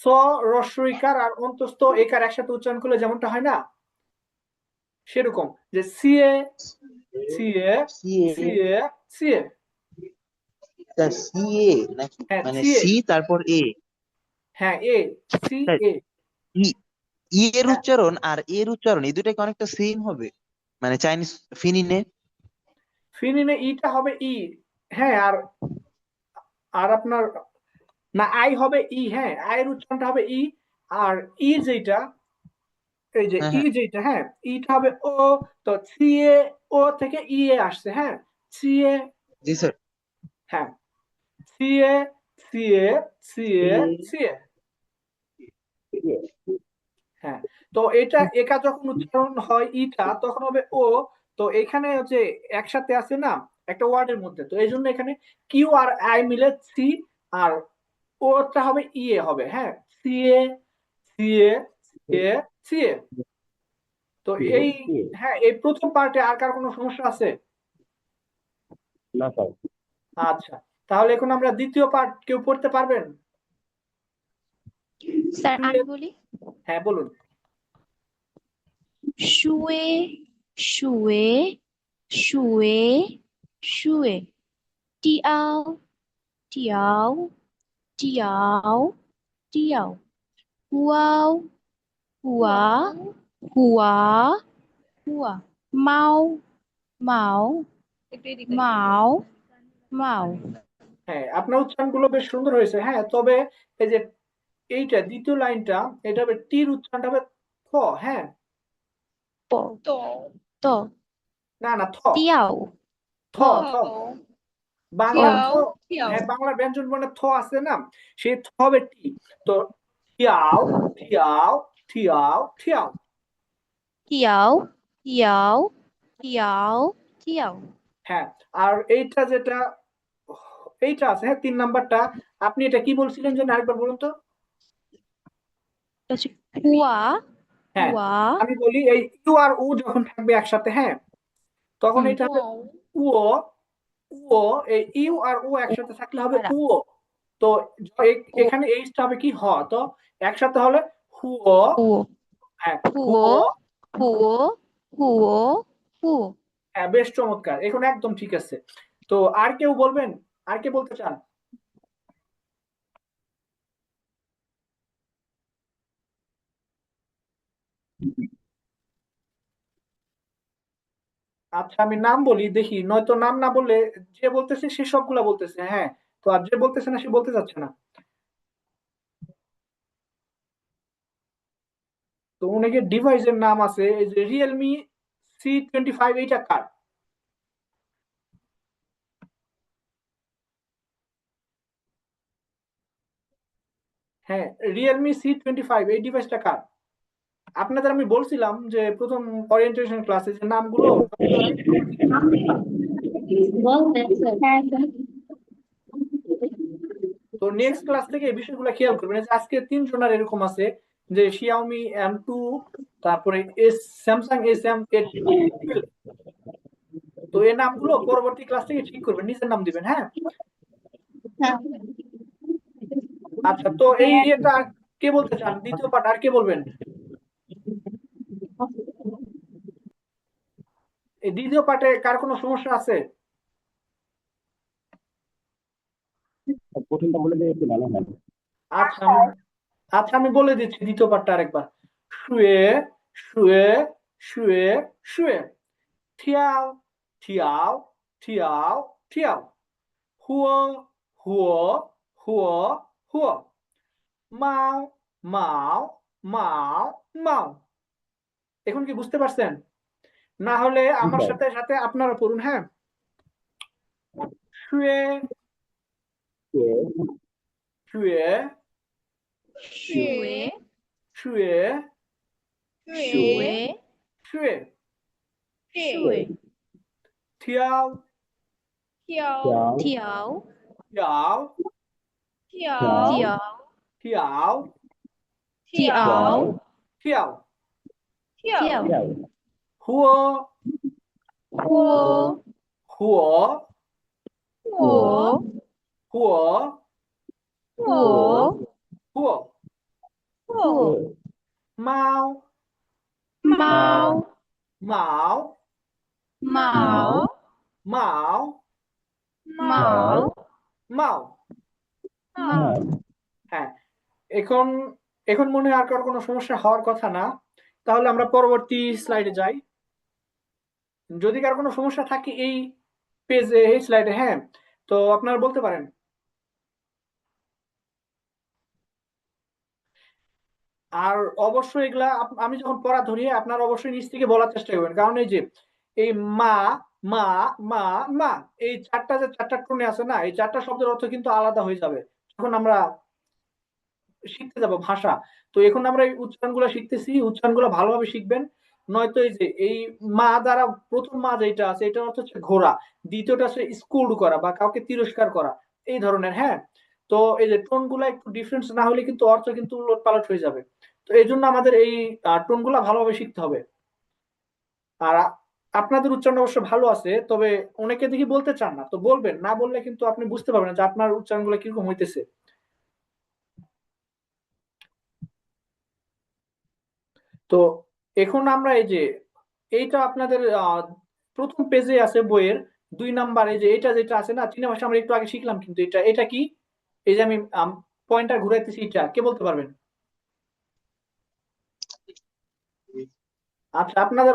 স রস্বইকার আর অন্তস্থ একার একসাথে উচ্চারণ করলে যেমনটা হয় না, সেরকম যে সিয়ে সিয়ে সিএ, সিয়ে সিয়ে। সিএ নাকি, হ্যাঁ মানে সিয়ে, সি তারপর এ? হ্যাঁ এ সি এ। ই, ই এর হ্যাঁ উচ্চারণ আর এর উচ্চারণ এই দুটাকে অনেকটা সেম হবে, মানে চাইনিজ ফিনিনে। ফিনিনে ইটা হবে ই, হ্যাঁ আর আর আপনার না আই হবে ই, হ্যাঁ আয়ের উচ্চারণটা হবে ই, আর ই যেটা এই যে হ্যাঁ ই হ্যাঁ যেটা, হ্যাঁ ইটা হবে ও। তো সিএ ও থেকে ই এ আসছে, হ্যাঁ সিএ। জি স্যার। হ্যাঁ, সিএ সিএ সিএ সিএ। হ্যাঁ, তো এটা একা যখন উচ্চারণ হয় ইটা তখন হবে ও। তো এখানে হচ্ছে একসাথে আছে না একটা ওয়ার্ডের মধ্যে, তো এই জন্য এখানে কিউ আর আই মিলে সি, আর ওটা হবে ইয়ে হবে। হ্যাঁ, সিএ সিএ সিএ সিএ। তো এই, হ্যাঁ, এই প্রথম পার্টে আর কার কোনো সমস্যা আছে? না স্যার। আচ্ছা, তাহলে এখন আমরা দ্বিতীয় পার্ট কেউ পড়তে পারবেন? স্যার আমি বলি। হ্যাঁ বলুন। শুয়ে শুয়ে শুয়ে শুয়ে টিয়াও টিয়াও টিয়াও টিয়াও হুয়াও হুয়া হুয়া হুয়া মাও মাও মাও মাও। হ্যাঁ, আপনার উচ্চারণগুলো বেশ সুন্দর হয়েছে। হ্যাঁ, তবে এই যে এইটা দ্বিতীয় লাইনটা, এটা হবে টির উচ্চারণটা হবে থ। হ্যাঁ, প ত না না, থ টিয়াও থ থ বাংলার থ। টিয়াও। হ্যাঁ, বাংলার ব্যঞ্জন বর্ণে থ আছে না, সেই থ হবে টি। তো ঠিয়াও ঠিয়াও ঠিয়াও ঠিয়াও। টিয়াও টিয়াও টিয়াও টিয়াও। হ্যাঁ, আর এইটা যেটা এইটা আছে, হ্যাঁ 3 নাম্বারটা, আপনি এটা কি বলছিলেন যে আরেকবার বলুন তো? এটা হচ্ছে হুয়া হ্যাঁ, হুয়া আমি বলি এই ইউ আর উ যখন থাকবে একসাথে, হ্যাঁ, তখন হুম, এটা হবে উও উও। এই ইউ আর ও একসাথে থাকলে হবে তারা উও। তো ও এখানে এইচটা হবে কি হ, তো একসাথে হলে হুও। হুও হ্যাঁ, হুও হুও। হুও হুও হুও। হ্যাঁ, বেশ চমৎকার, এখন একদম ঠিক আছে। তো আর কেউ বলবেন? আর কে বলতে চান? আচ্ছা, আমি নাম বলি দেখি, নয়তো নাম না বললে যে বলতেছে সে সবগুলা বলতেছে। হ্যাঁ, তো আর যে বলতেছে না সে বলতে চাচ্ছে না। তো অনেকের ডিভাইসের নাম আছে, এই যে রিয়েলমি C25, এইটা কার? হ্যাঁ, রিয়েলমি C25 এই ডিভাইসটা কার? আপনাদের আমি বলছিলাম যে প্রথম ওরিয়েন্টেশন ক্লাসে যে নামগুলো হ্যাঁ স্যার। তো নেক্সট ক্লাস থেকে এই বিষয়গুলো খেয়াল করবেন। এই যে আজকে 3 জনের এরকম আছে, যে Xiaomi M2, তারপরে স্যামসাং SM8। তো এই নামগুলো পরবর্তী ক্লাস থেকে ঠিক করবেন, নিজের নাম দিবেন। হ্যাঁ, আচ্ছা, তো এই এটা কে বলতে চান? দ্বিতীয় পার্ট আর কে বলবেন? এই দ্বিতীয় পার্টে কার কোনো সমস্যা আছে? প্রথমটা বলে দিয়ে একটু ভালো হয়। আচ্ছা আমি আচ্ছা আমি বলে দিচ্ছি দ্বিতীয় পার্টটা আরেকবার। শুয়ে শুয়ে শুয়ে শুয়ে ঠিয়াও ঠিয়াও ঠিয়াও ঠিয়াও হুয়ো হুয়ো হুয়ো হুয়ো মাও মাও মাও মাও। এখন কি বুঝতে পারছেন? না হলে আমার সাথে সাথে আপনারা পড়ুন। হ্যাঁ, শুয়ে শুয়ে শুয়ে শুয়ে শুয়ে শুয়ে শুয়ে ঠিয়াও টিয়াও ঠিয়াও টিয়াও ঠিয়াও টিয়াও ঠিয়াও টিয়াও হুয়ো হুও হুয়ো হুও হুয়ো হুও হুয়ো হুও মাও মাও মাও মাও মাও মাও মাও। মাও। হ্যাঁ, এখন এখন মনে হয় আর কারো কোনো সমস্যা হওয়ার কথা না। তাহলে আমরা পরবর্তী স্লাইডে যাই। যদি কারো কোনো সমস্যা থাকে এই পেজে, এই স্লাইডে, হ্যাঁ, তো আপনারা বলতে পারেন। আর অবশ্যই এগুলা আমি যখন পড়া ধরি আপনারা অবশ্যই নিজ থেকে বলার চেষ্টা করবেন, কারণ এই যে এই মা মা মা মা, এই চারটা টোনে আছে না, এই চারটা শব্দের অর্থ কিন্তু আলাদা হয়ে যাবে যখন আমরা শিখতে যাব ভাষা। তো এখন আমরা এই উচ্চারণগুলো শিখতেছি, উচ্চারণগুলো ভালোভাবে শিখবেন, নয়তো এই যে এই মা দ্বারা প্রথম মা যেটা আছে এটা অর্থ হচ্ছে ঘোরা, দ্বিতীয়টা হচ্ছে স্কুল করা বা কাউকে তিরস্কার করা, এই ধরনের। হ্যাঁ, তো এই যে টোন গুলা একটু ডিফারেন্স না হলে কিন্তু অর্থ কিন্তু উলট পালট হয়ে যাবে। তো এই জন্য আমাদের এই টোন গুলা ভালোভাবে শিখতে হবে। আর আপনাদের উচ্চারণ অবশ্য ভালো আছে, তবে অনেকে দেখি বলতে চান না, তো বলবেন, না বললে কিন্তু আপনি বুঝতে পারবেন না যে আপনার উচ্চারণগুলো কিরকম হইতেছে। তো এখন আমরা এই যে এইটা আপনাদের প্রথম পেজে আছে বইয়ের 2 নাম্বার, এই যে এটা যেটা আছে না চীনা ভাষা, আমরা একটু আগে শিখলাম, কিন্তু এটা এটা কি? এই যে আমি পয়েন্টার ঘুরাইতেছি, এটা কে বলতে পারবেন? আচ্ছা, আপনাদের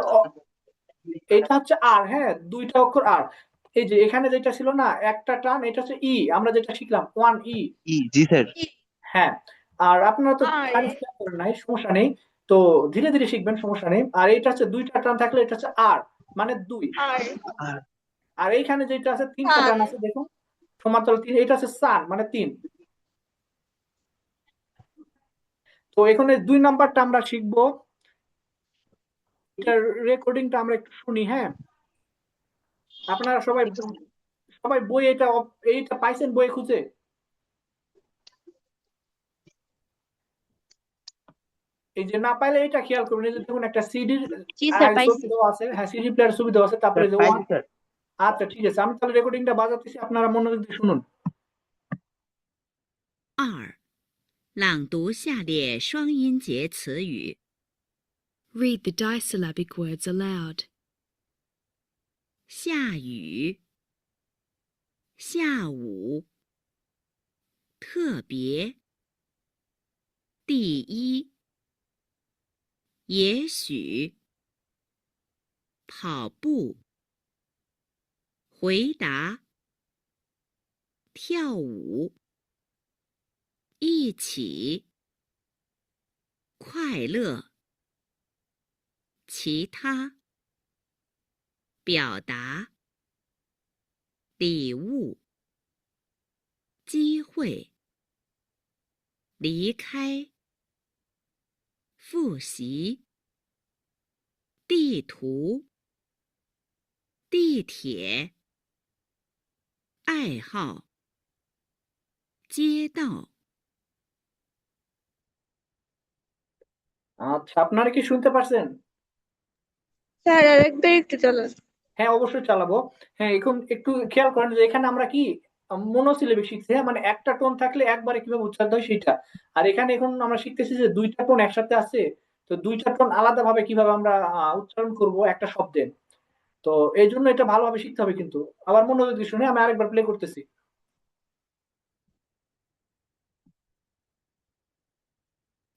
এটা হচ্ছে আর, হ্যাঁ, 2টা অক্ষর আর। এই যে এখানে যেটা ছিল না একটা টান, এটা হচ্ছে ই, আমরা যেটা শিখলাম 1 ই। জি স্যার। হ্যাঁ, আর আপনারা তো আর সায়েন্স ক্লাস করেন নাই, সমস্যা নেই, তো ধীরে ধীরে শিখবেন, সমস্যা নেই। আর এটা হচ্ছে 2টা টান থাকলে এটা হচ্ছে আর, মানে 2। আর আর এইখানে যেটা আছে 3টা সান টান আছে দেখুন, সমান্তরাল 3, এটা আছে সান মানে 3। তো এখানে 2 নাম্বারটা আমরা শিখবো, এটার রেকর্ডিংটা আমরা একটু শুনি। হ্যাঁ, আপনারা সবাই সবাই বই এটা এইটা পাইছেন বই খুঁজে? এই যে না পাইলে এটা খেয়াল করবেন, এই যে দেখুন একটা সিডির জি স্যার ছবি পাইছি। দেওয়া আছে, হ্যাঁ সিডি প্লেয়ার ছবি দেওয়া আছে, তারপরে স্যার যে ওয়ান। পাইছি স্যার। আচ্ছা ঠিক আছে, আমি তাহলে রেকর্ডিংটা বাজাতেছি, আপনারা মনোযোগ দিয়ে শুনুন। 二，朗读下列双音节词语： Read the disyllabic words aloud. 下雨、下午、特别、第一、也许、跑步、回答、跳舞、一起、快乐、其他、表达、礼物、机会、离开、复习、地图、地铁、爱好、街道。 আচ্ছা, আপনারা কি শুনতে পারছেন? স্যার আরেকবার একটু চলো। হ্যাঁ অবশ্যই চালাবো। হ্যাঁ, এখন একটু খেয়াল করেন যে এখানে আমরা কি মনোসিলেবিক শিখছি, হ্যাঁ, মানে একটা টোন থাকলে একবারে কিভাবে উচ্চারিত হয় সেটা। আর এখানে এখন আমরা শিখতেছি যে 2টা টোন একসাথে আছে, তো 2টা টোন আলাদা ভাবে কিভাবে আমরা উচ্চারণ করব একটা শব্দের। তো এই জন্য এটা ভালোভাবে শিখতে হবে কিন্তু। আবার মনোযোগ দিয়ে শুনে আমি আরেকবার প্লে করতেছি।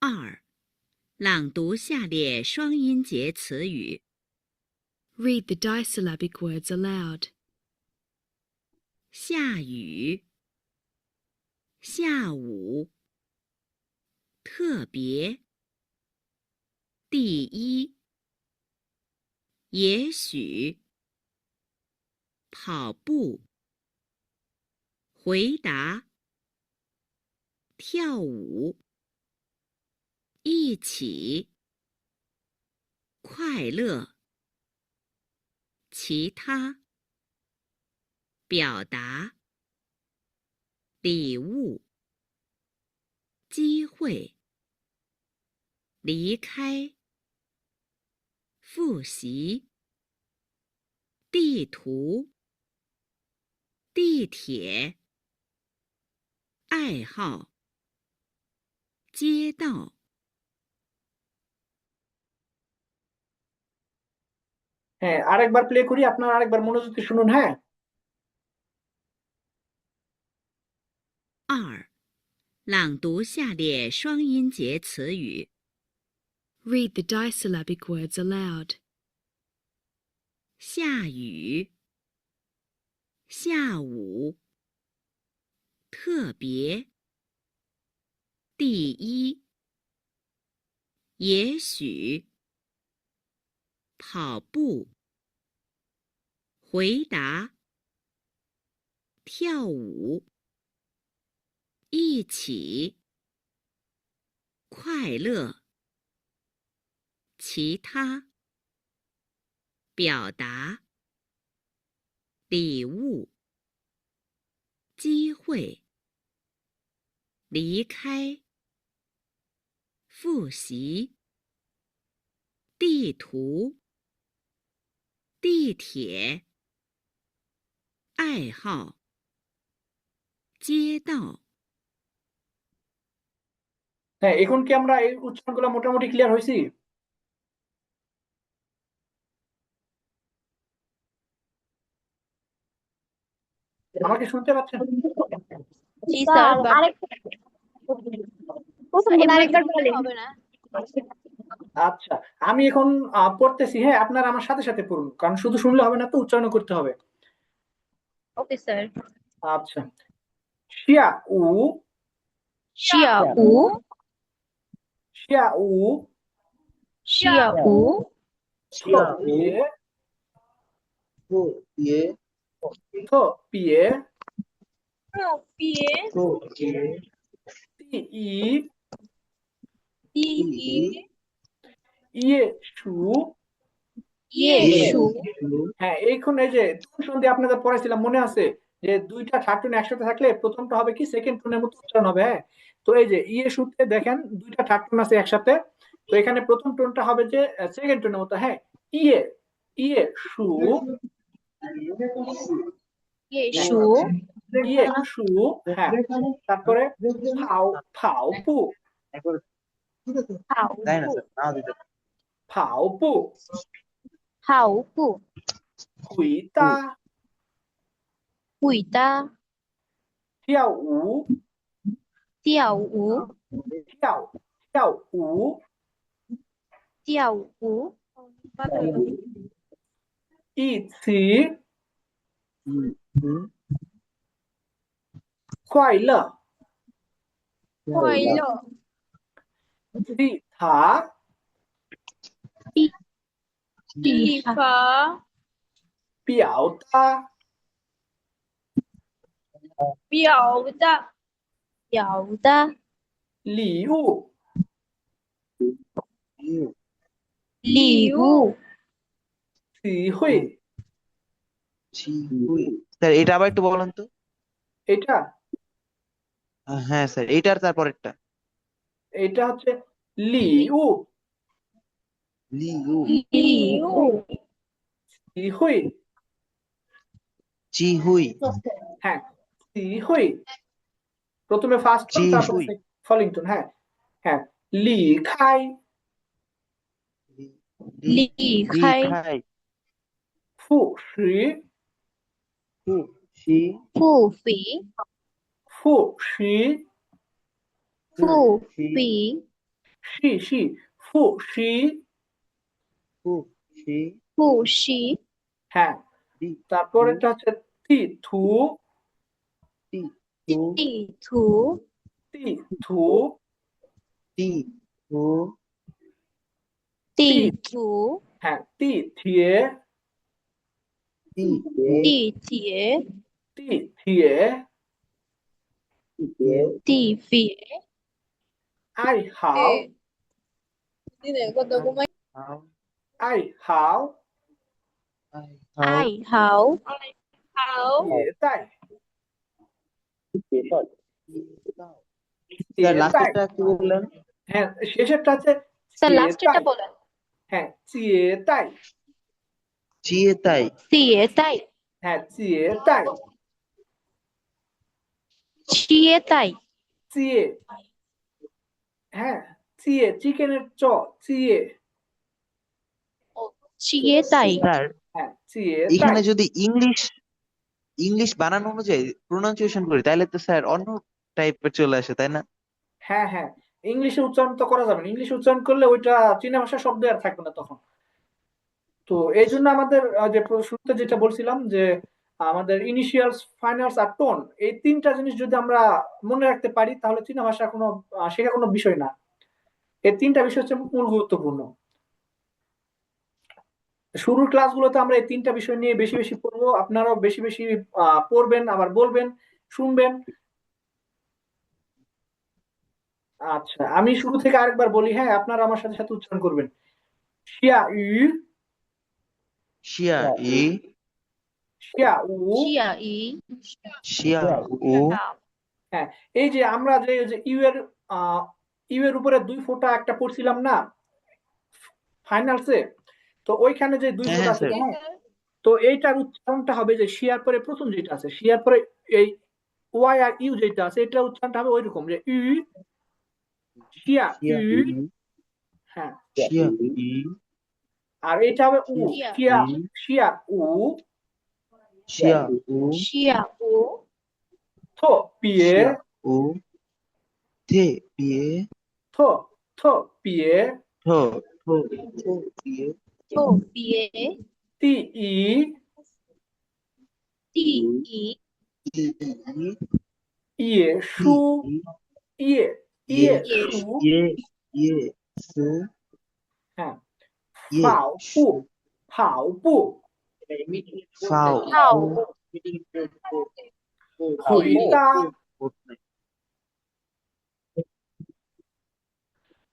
二，朗读下列双音节词语： Read the disyllabic words aloud. 下雨、下午、特别、第一、也许、跑步、回答、跳舞、一起、快乐、其他、表达、礼物、机会、离开、复习、地图、地铁、爱好、街道。 হ্যাঁ, আরেকবার প্লে করি, আপনারা আরেকবার মনোযোগ দিয়ে শুনুন। হ্যাঁ, 二，朗读下列双音节词语： Read the disyllabic words aloud. 下雨、下午、特别、第一、也许、跑步、回答，跳舞，一起，快乐，其他，表达，礼物，机会，离开，复习，地图，地铁，爱好，街道。 হ্যাঁ, এখন কি আমরা এই উচ্চারণগুলো মোটামুটি ক্লিয়ার হয়েছি? আমাকে শুনতে পাচ্ছেন? জি স্যার, স্যার আরেকটা প্রথমগুলো আরেকবার বলেন। হবে না। আচ্ছা, আমি এখন পড়তেছি, হ্যাঁ, আপনারা আমার সাথে সাথে পড়ুন, কারণ শুধু শুনলে হবে না, তো উচ্চারণ করতে হবে। Okay sir. আচ্ছা, শিয়া উ, 下午， শিয়া উ, 下午， থো পিয়ে, তো ইয়ে থো পিয়ে, 别 তো ইয়ে তি ই, 第一 ইয়ে শু। 夜宿， হ্যাঁ, এইখানে এই যে টুন সন্ধি আপনাদের পড়াইছিলাম, মনে আছে যে দুইটা থার্ড টোন একসাথে থাকলে প্রথমটা হবে কি সেকেন্ড টোনের মতো উচ্চারণ হবে। হ্যাঁ, তো এই যে ইয়ে শুতে দেখেন দুইটা থার্ড টোন আছে একসাথে, তো এখানে প্রথম টোনটা হবে যে সেকেন্ড টোনের মতো। হ্যাঁ, ইয়ে, ইয়ে শু, 夜宿， ইয়ে শু। হ্যাঁ, তারপরে ফাও, ফাও পু, 好 তাই না 步， স্যার? নাও দিতে পারেন। ফাও পু, 好步， হুই তা, 伟大， টিয়াও উ, 跳舞， টিয়াও, টিয়াও উ, 跳舞， ই ছি, 快乐， 快乐 ছি থা, 地方 表达，表达表达，礼物，礼物，体会， স্যার এটা আবার একটু বলেন তো। এটা হ্যাঁ স্যার, এইটার তারপরেরটা। এটা হচ্ছে 礼物， লিউ 礼物 体会， চিহুই হ্যাঁ, 体会，প্রথমে ফার্স্ট টোন, তারপরে চিহুই ফলিং টোন। হ্যাঁ, হ্যাঁ, 离开，离开， খাই 复习， ফু শি 复习，复习，复习，是是，复习， ফু শি 复习， হ্যাঁ, দি তারপরেটা হচ্ছে 地图， টি টু 地图，地图， টি টু 地图， হ্যাঁ,地铁， টি 地铁，地铁， 地铁，爱好， 你哪个都不买 হাও 爱好， 爱好，好也在， স্যার 也 লাস্টেরটা 在， কি বললেন? হ্যাঁ, শেষেরটা আছে স্যার 也 লাস্টেরটা 在， বলেন। হ্যাঁ, 接待， চিয়ে তাই 接待， হ্যাঁ, 接待，接待， 接，হ্যাঁ, 接চিকেনের চ, 接，接待， স্যার হ্যাঁ, 接 এখানে 待， যদি ইংলিশ বানান অনুযায়ী প্রোনাউন্সিয়েশন করি তাহলে তো স্যার অন্য টাইপের চলে আসে, তাই না? হ্যাঁ হ্যাঁ, ইংলিশে উচ্চারণ তো করা যাবে না, ইংলিশে উচ্চারণ করলে ওইটা চীনা ভাষার শব্দ আর থাকবে না তখন। তো এই জন্য আমাদের যে শুরুতে যেটা বলছিলাম যে আমাদের ইনিশিয়ালস, ফাইনালস আর টোন, এই তিনটা জিনিস যদি আমরা মনে রাখতে পারি তাহলে চীনা ভাষা কোনো শেখা কোনো বিষয় না। এই তিনটা বিষয় হচ্ছে মূল গুরুত্বপূর্ণ। শুরুর ক্লাসগুলোতে আমরা এই তিনটা বিষয় নিয়ে বেশি বেশি পড়বো, আপনারাও বেশি বেশি পড়বেন, আবার বলবেন, শুনবেন। আচ্ছা, আমি শুরু থেকে আরেকবার বলি, হ্যাঁ, আপনারা আমার সাথে সাথে উচ্চারণ করবেন। শিয়া ই, শিয়া ই, শিয়া উ। 西雅鱼 শিয়া উ, হ্যাঁ, এই যে আমরা যে ইউ এর উপরে 2 ফোঁটা একটা পড়ছিলাম না ফাইনালসে, তো ওইখানে যে 2 হ্যাঁ ফোঁটা হ্যাঁ আছে, স্যার, হ্যাঁ, তো এইটার উচ্চারণটা হবে যে শিয়ার পরে প্রথম যেটা আছে, শিয়ার পরে এই ওয়াই আর ইউ যেটা আছে, এটার উচ্চারণটা হবে ওইরকম যে ই, শিয়া শিয়া ই। ই, হ্যাঁ, শিয়া ই, আর এটা হবে উ, শিয়া শিয়া, ই, শিয়া উ। শিয়া উ, 西雅屋 থো পিয়ে, শিয়া উ, থে পিয়ে, থো, থো পিয়ে, থো, থো, থো পিয়ে, 特别 তি ই, 第一 ই, ইয়ে ই, সু, ই, ইয়ে, ইয়ে, ইয়ে 也 সু। ইয়ে, ইয়ে, সু, হ্যাঁ, ইয়ে, ফাও পু, সু, ফাও পু, ফাও, 泡 পু, 回答，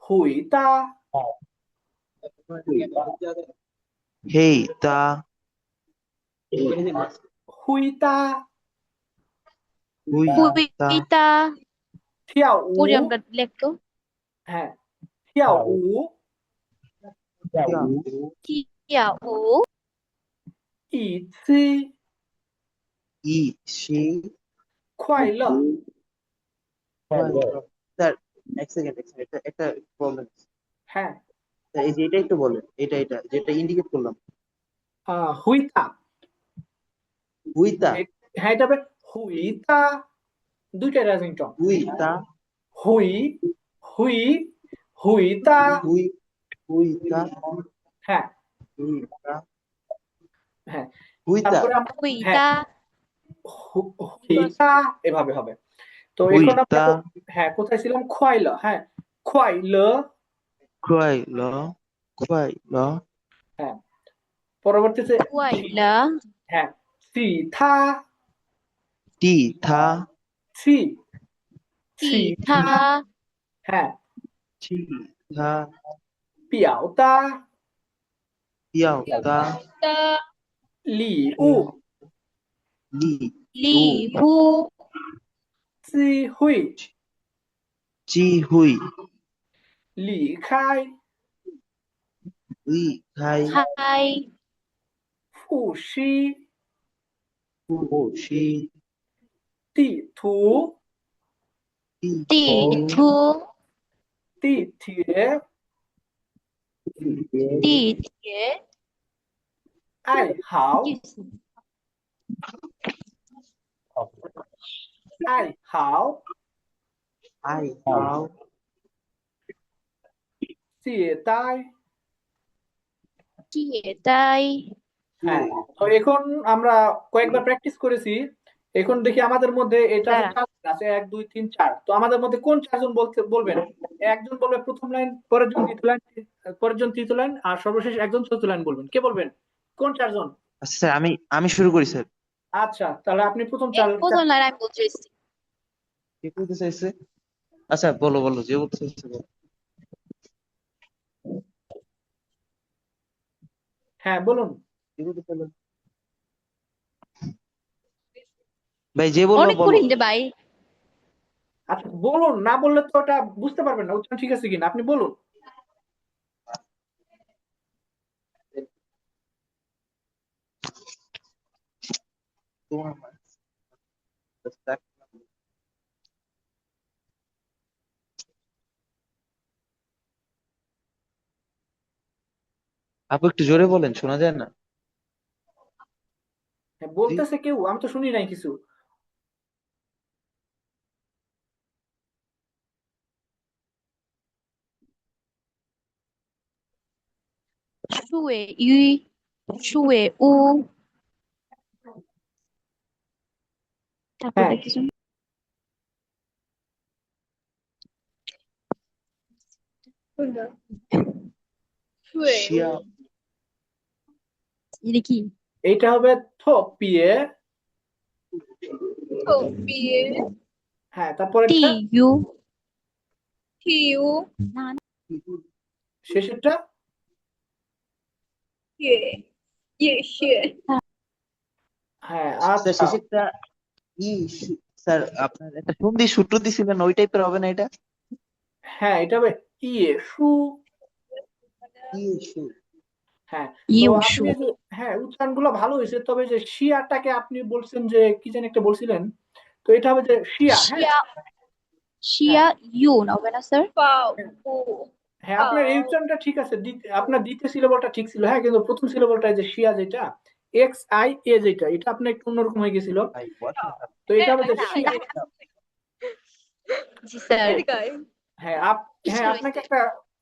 回答， হেই তা, 回答， হুই 回 তা, 答跳舞， পড়ি আমরা লেখো 哎，跳舞， শিয়া উ, 跳舞一起 ই, সি, 快乐， স্যার এক সেকেন্ড একটা প্রবলেম, 哎， এই যে এটা একটু বলেন, এটা যেটা ইন্ডিকেট করলাম, 回答， হুইতা, হ্যাঁ, এটা হবে 回答，দুইটা রাজিং টন， হুইতা, 回，回，回答， হুইতা, হ্যাঁ, হুইতা, হ্যাঁ, হুইতা, তারপরে আমরা, 回 হ্যাঁ, 答 হুইতা এভাবে হবে। তো এখন আমরা হুইতা, হ্যাঁ কোথায় ছিলাম? খোয়াইল, হ্যাঁ, খোয়াইল, খুয়াই ল, খুয়াই ল, হ্যাঁ, পরবর্তীতে 快乐 হ্যাঁ, সি থা, တီသာ সি 地 সি 他 হ্যাঁ, ချီသာ পিয়াও তা, ပြောက်သာ 的 หลี่อู လီ 礼物 ซีหุย ဂျီဟွိ หลี่ค่าย ဝီခိုင် 开 ฟู่ชี ဖူရှိ ตีถู တီ 地图 ตีเถีย 地铁 ไอ้หาว 意思 ไอ้หาว အိုင်ဟောင်း เสียใต้ 借贷 হ্যাঁ, তো এখন আমরা কয়েকবার প্র্যাকটিস করেছি, এখন দেখি আমাদের মধ্যে এটা দাঁড়া। আছে 1 2 3 4, তো আমাদের মধ্যে কোন চারজন বলবেন? একজন বলবে প্রথম লাইন, পরের জন দ্বিতীয় লাইন, পরের জন তৃতীয় লাইন, আর সর্বশেষ একজন চতুর্থ লাইন বলবেন। কে বলবেন? কোন চারজন? আচ্ছা স্যার, আমি শুরু করি স্যার। আচ্ছা, তাহলে আপনি প্রথম প্রথম লাইন আমি বলছি কে বলতে চাইছে? আচ্ছা বলো যে বলতে চাইছে বলো। হ্যাঁ বলুন। কে বলতে চাইলো? ভাই যে বললো অনেক বলো। কঠিন রে ভাই। আচ্ছা বলুন, না বললে তো ওটা বুঝতে পারবেন না উচ্চারণ ঠিক আছে কিনা, আপনি বলুন। তোমার আপু একটু জোরে বলেন, শোনা যায় না। হ্যাঁ, বলতেছে কেউ? আমি তো শুনি নাই কিছু। সুয়ে ই সুয়ে উ তারপর হ্যাঁ, কিছু对， শিয়া এটা কি? এইটা হবে থো পিয়ে। 特别 হ্যাঁ, তারপরে টি ইউ ，T U না না শেষেরটা 也也学 হ্যাঁ, স্যার আচ্ছা শেষেরটা স্যার আপনার একটা সন্ধি সূত্র দিছিলেন ওই টাইপের হবে না এটা? হ্যাঁ, এটা হবে ইয়ে সু। ইসু। হ্যাঁ, তো ইউ আপনি শু যে হ্যাঁ উচ্চারণগুলো ভালো হয়েছে, তবে যে শিয়াটাকে আপনি বলছেন যে কি জানি একটা বলছিলেন, তো এটা হবে যে শিয়া। হ্যাঁ, শিয়া শিয়া ইউ না হবে না স্যার? 报 হ্যাঁ, 不 হ্যাঁ, আপনার এই 报 উচ্চারণটা ঠিক আছে, আপনার দ্বিতীয় সিলেবলটা ঠিক ছিল। হ্যাঁ, কিন্তু প্রথম সিলেবলটা যে শিয়া যেটা এক্স আই এ যেটা, এটা আপনার একটু অন্যরকম হয়ে গেছিল। তো এটা হবে যে শিয়া। জি স্যার। 这个 হ্যাঁ হ্যাঁ,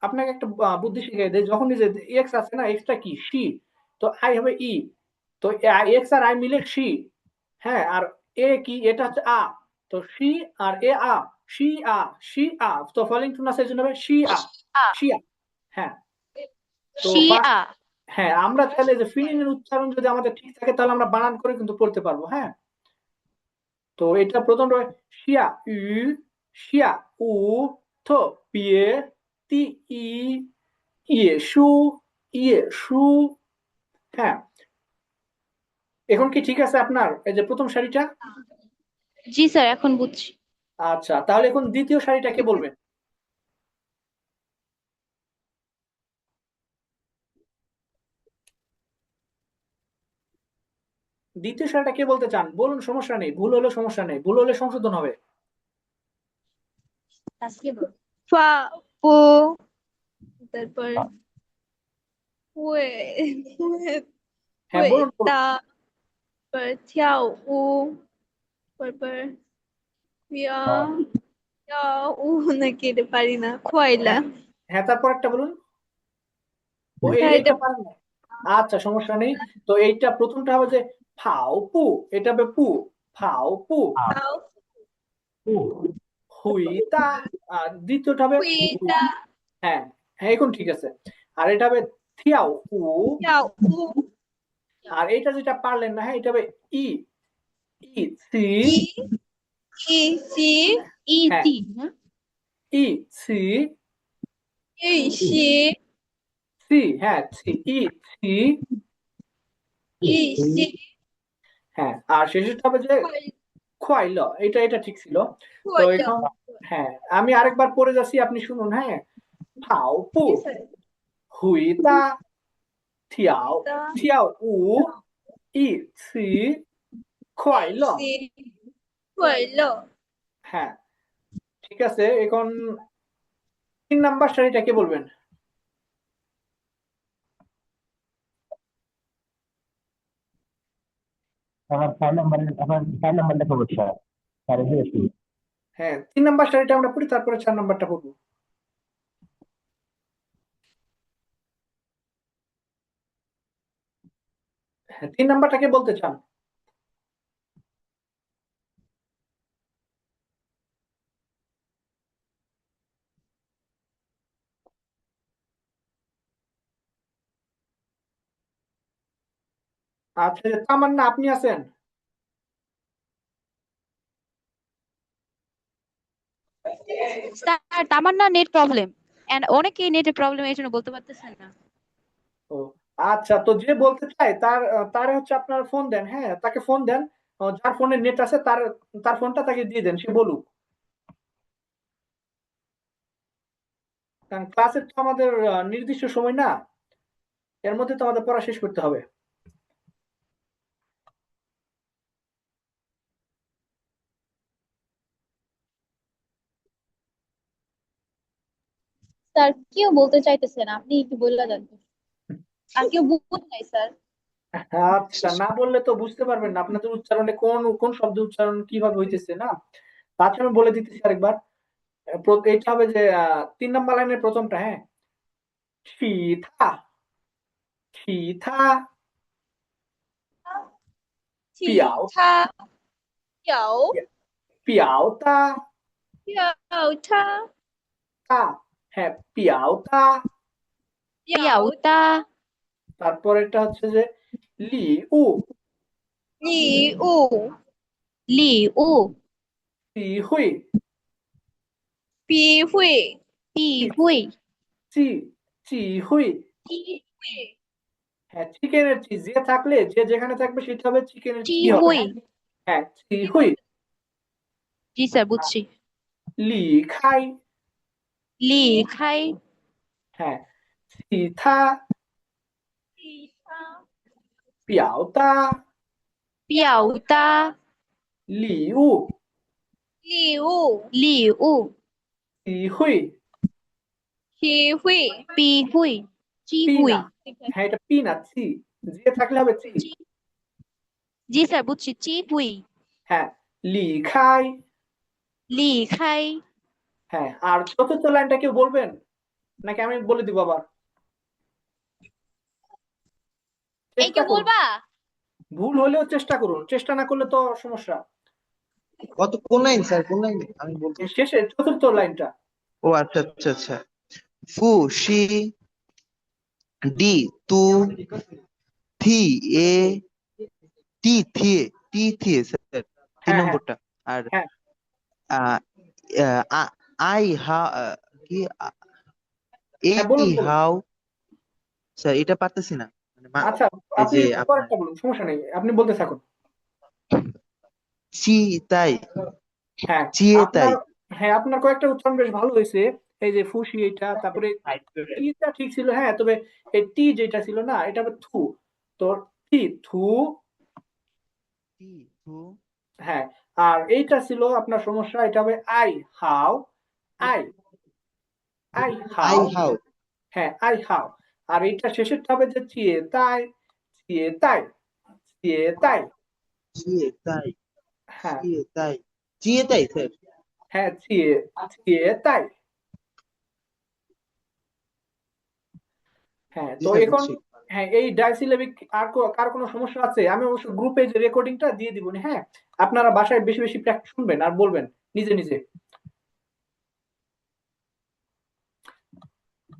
আপনাকে একটা বুদ্ধি শিখিয়ে দেয়। যখন যে এক্স আছে না, এক্সটা কি সি, তো আই হবে ই, তো এক্স আর আই মিলে সি। হ্যাঁ, আর এ কি, এটা হচ্ছে আ, তো সি আর এ আ, সি আ, সি আ, তো ফলিং টুন আছে, এই জন্য হবে সি আ, শিয়া। হ্যাঁ, তো শিয়া হ্যাঁ, আমরা চাইলে যে ফিনিনের উচ্চারণ যদি আমাদের ঠিক থাকে, তাহলে আমরা বানান করে কিন্তু পড়তে পারবো। হ্যাঁ, তো এটা প্রথমটা হবে শিয়া উ, শিয়া উ, থো পিয়ে, তি ই, ইয়ে সু, ইয়ে সু। হ্যাঁ, এখন কি ঠিক আছে আপনার এই যে প্রথম সারিটা? জি স্যার এখন বুঝছি। আচ্ছা, তাহলে এখন দ্বিতীয় সারিটা কে বলবেন? দ্বিতীয় সারিটা কে বলতে চান বলুন, সমস্যা নেই, ভুল হলে সমস্যা নেই, ভুল হলে সংশোধন হবে। আজকে বল 发不 তারপর 会হ্যাঁ, বলুন বলুন। 大 তারপর 跳舞 তারপর 跳跳舞নাকি এটা পারি না 快乐 হ্যাঁ হ্যাঁ, তারপর একটা বলুন। ও স্যার এটা এইটা পারেন না? আচ্ছা, সমস্যা নেই। তো এইটা প্রথমটা হবে যে ফাও পু, এটা হবে পু, ফাও পু। 好 হুইতা, আর দ্বিতীয়টা হবে 会的 হ্যাঁ হ্যাঁ, এখন ঠিক আছে। আর এটা হবে থিয়াও উ, 跳舞 আর এটা যেটা পারলেন না, হ্যাঁ, এটা হবে ই, ই সি।一一起 ই হ্যাঁ, টি না ই সি, 一起 সি। হ্যাঁ, সি ই সি। 一起 হ্যাঁ, আর শেষেরটা হবে যে 快 খোয়াইল, এটা ঠিক ছিল। তো 快乐 এখন হ্যাঁ, আমি আরেকবার পড়ে যাচ্ছি, আপনি শুনুন। হ্যাঁ, ফাও পু, হুইতা, থিয়াও 的 থিয়াও উ, ই সি, খোয়াইল। 一起快乐 হ্যাঁ, ঠিক আছে। এখন 3 নাম্বার সারিটা কে বলবেন? আমার 4 নাম্বারটা খবর স্যার। স্যার এসে হ্যাঁ, 3 নাম্বার সারিটা আমরা পড়ি, তারপরে 4 নাম্বারটা পড়বো। হ্যাঁ, 3 নাম্বারটা কে বলতে চান? আচ্ছা, তামান্না আপনি আছেন? Sir Tamanna net problem and অনেকেই নেটের প্রবলেম এই জন্য বলতে পারতেছেন না। ও আচ্ছা, তো যে বলতে চায় তার হচ্ছে আপনার ফোন দেন। হ্যাঁ, তাকে ফোন দেন। যার ফোনে নেট আছে তার তার ফোনটা তাকে দিয়ে দেন, সে বলুক। কারণ ক্লাসের তো আমাদের নির্দিষ্ট সময় না, এর মধ্যে তো আমাদের পড়া শেষ করতে হবে। স্যার কেউ বলতে চাইতেছেন, আপনি একটু বললা দেন তো। আর কেউ বুঝ নাই স্যার। আচ্ছা, না বললে তো বুঝতে পারবেন না আপনাদের উচ্চারণে কোন কোন শব্দ উচ্চারণ কিভাবে হইতেছে না। তাছাড়া আমি বলে দিতেছি আরেকবার। এটা হবে যে 3 নাম্বার লাইনের প্রথমটা। হ্যাঁ, থিথা, থিথা, 其 পিয়াও, 他有 পিয়াও তা, 有他 তা। হ্যাঁ, পিয়াও তা। পিয়াউ 有 তা তারপর এটা হচ্ছে যে 礼物礼物，礼物笔会笔会，笔会忌忌会机会，হ্যাঁ চিকেনের চি যে থাকলে যে যেখানে থাকবে সেটা হবে চিকেনের চি 机 হবে 会 হ্যাঁ চি হুই জি স্যার বুঝছি li khai 离开 হ্যাঁ其他其他，表达表达礼物礼物，礼物机会机会，笔会机 পি 会 না হ্যাঁ এটা পি না চি যে থাকলে হবে চি জি স্যার বুঝছি机会 হ্যাঁ লি খাই 离开 হ্যাঁ আর চতুর্থ লাইনটা কেউ বলবেন নাকি আমি বলে দিব আবার এই কেউ চেষ্টা করুন বলবা ভুল হলেও চেষ্টা করুন চেষ্টা না করলে তো সমস্যা কোন লাইন স্যার কোন লাইন আমি বলতে শেষে চতুর্থ লাইনটা ও আচ্ছা আচ্ছা আচ্ছা ফু শি ডি তু থি এ টি থিয়ে টি থিয়ে স্যার 3 হ্যাঁ, নম্বরটা আর হ্যাঁ। আই হা কি এই হ্যাঁ, বলুন, বলুন। হাউ স্যার এটা পারতেছি না মানে আচ্ছা এই আপনি যে আপনার পরেরটা বলুন সমস্যা নেই আপনি বলতে থাকুন চি তাই হ্যাঁ চিয়ে তাই আপনার হ্যাঁ আপনার কয়েকটা উচ্চারণ বেশ ভালো হয়েছে এই যে ফুসি এটা তারপরে টিটা ঠিক ছিল হ্যাঁ তবে এই টি যেটা ছিল না এটা হবে থু তো টি থু টি থু হ্যাঁ আর এইটা ছিল আপনার সমস্যা এটা হবে I how I I I how how হ্যাঁ আই হাউ আর এইটা শেষেরটা হবে যে চিয়ে তাই চিয়ে তাই চিয়ে তাই চিয়ে তাই হ্যাঁ চিয়ে তাই চিয়ে তাই স্যার হ্যাঁ চিয়ে চিয়ে তাই হ্যাঁ জি তো স্যার এখন বুঝছি হ্যাঁ এই ডাইসিলেবিক আর কার কোনো সমস্যা আছে আমি অবশ্য গ্রুপে যে রেকর্ডিংটা দিয়ে দিব হ্যাঁ আপনারা বাসায় বেশি বেশি প্র্যাকটিস শুনবেন আর বলবেন নিজে নিজে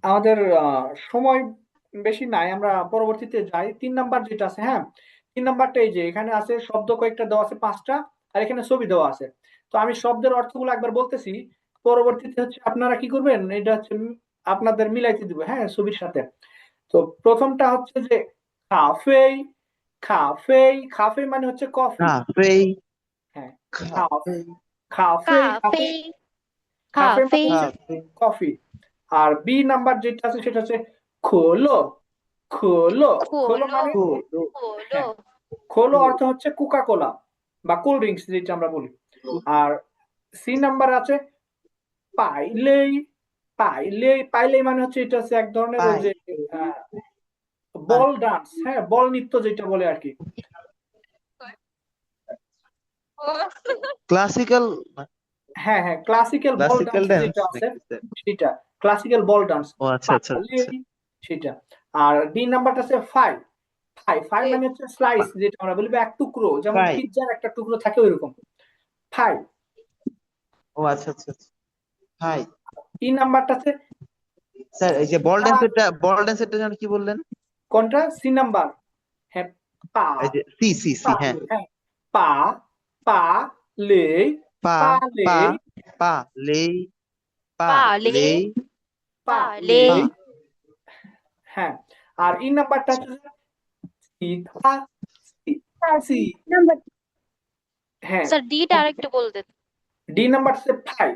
আমাদের সময় বেশি নাই আমরা পরবর্তীতে যাই 3 নাম্বার যেটা আছে হ্যাঁ 3 নাম্বারটা এই যে এখানে আছে শব্দ কয়েকটা দেওয়া আছে 5টা আর এখানে ছবি দেওয়া আছে তো আমি শব্দের অর্থগুলো একবার বলতেছি পরবর্তীতে হচ্ছে আপনারা কি করবেন এটা হচ্ছে আপনাদের মিলাইতে দিব হ্যাঁ ছবির সাথে তো প্রথমটা হচ্ছে যে কাফে কাফে কাফে মানে হচ্ছে কফি কাফে হ্যাঁ কাফে কাফে কাফে 咖 কাফে 啡 মানে হচ্ছে কাফে কফি আর বি নাম্বার যেটা আছে সেটা হচ্ছে খোলো খোলো খোলো মানে খোলো হ্যাঁ, খোলো অর্থ হচ্ছে কোকা কোলা বা কোল্ড ড্রিঙ্কস যেটা আমরা বলি আর সি নাম্বার আছে পাইলেই পাইলেই পাইলেই মানে হচ্ছে এটা হচ্ছে এক ধরনের ওই যে বল ডান্স হ্যাঁ বল নৃত্য যেটা বলে আর কি ক্লাসিক্যাল হ্যাঁ হ্যাঁ ক্লাসিক্যাল বল ক্লাসিক্যাল ডান্স ডান্স যেটা আছে নাকি স্যার সেটা ক্লাসিক্যাল বল ডান্স ও আচ্ছা আচ্ছা আচ্ছা সেটা আর ডি নাম্বারটা আছে ফাই ফাই ফাই মানে হচ্ছে স্লাইস যেটা আমরা বলি বা এক টুকরো যেমন Fry। পিৎজার একটা টুকরো থাকে ওইরকম ফাই ও আচ্ছা আচ্ছা আচ্ছা হাই ই নাম্বারটা আছে স্যার এই যে বল ড্যান্সেরটা যেন কি বললেন কোনটা সি নাম্বার হ্যাঁ পা এই যে সি সি সি হ্যাঁ হ্যাঁ পা পা লে পা পা লে পা পা লে পা পা লে, লে পা লে, পা হ্যাঁ আর ই নাম্বারটা হচ্ছে সিথা সি নাম্বার হ্যাঁ স্যার ডিটা আরেকটু বলে দেন ডি নাম্বার হচ্ছে ফাই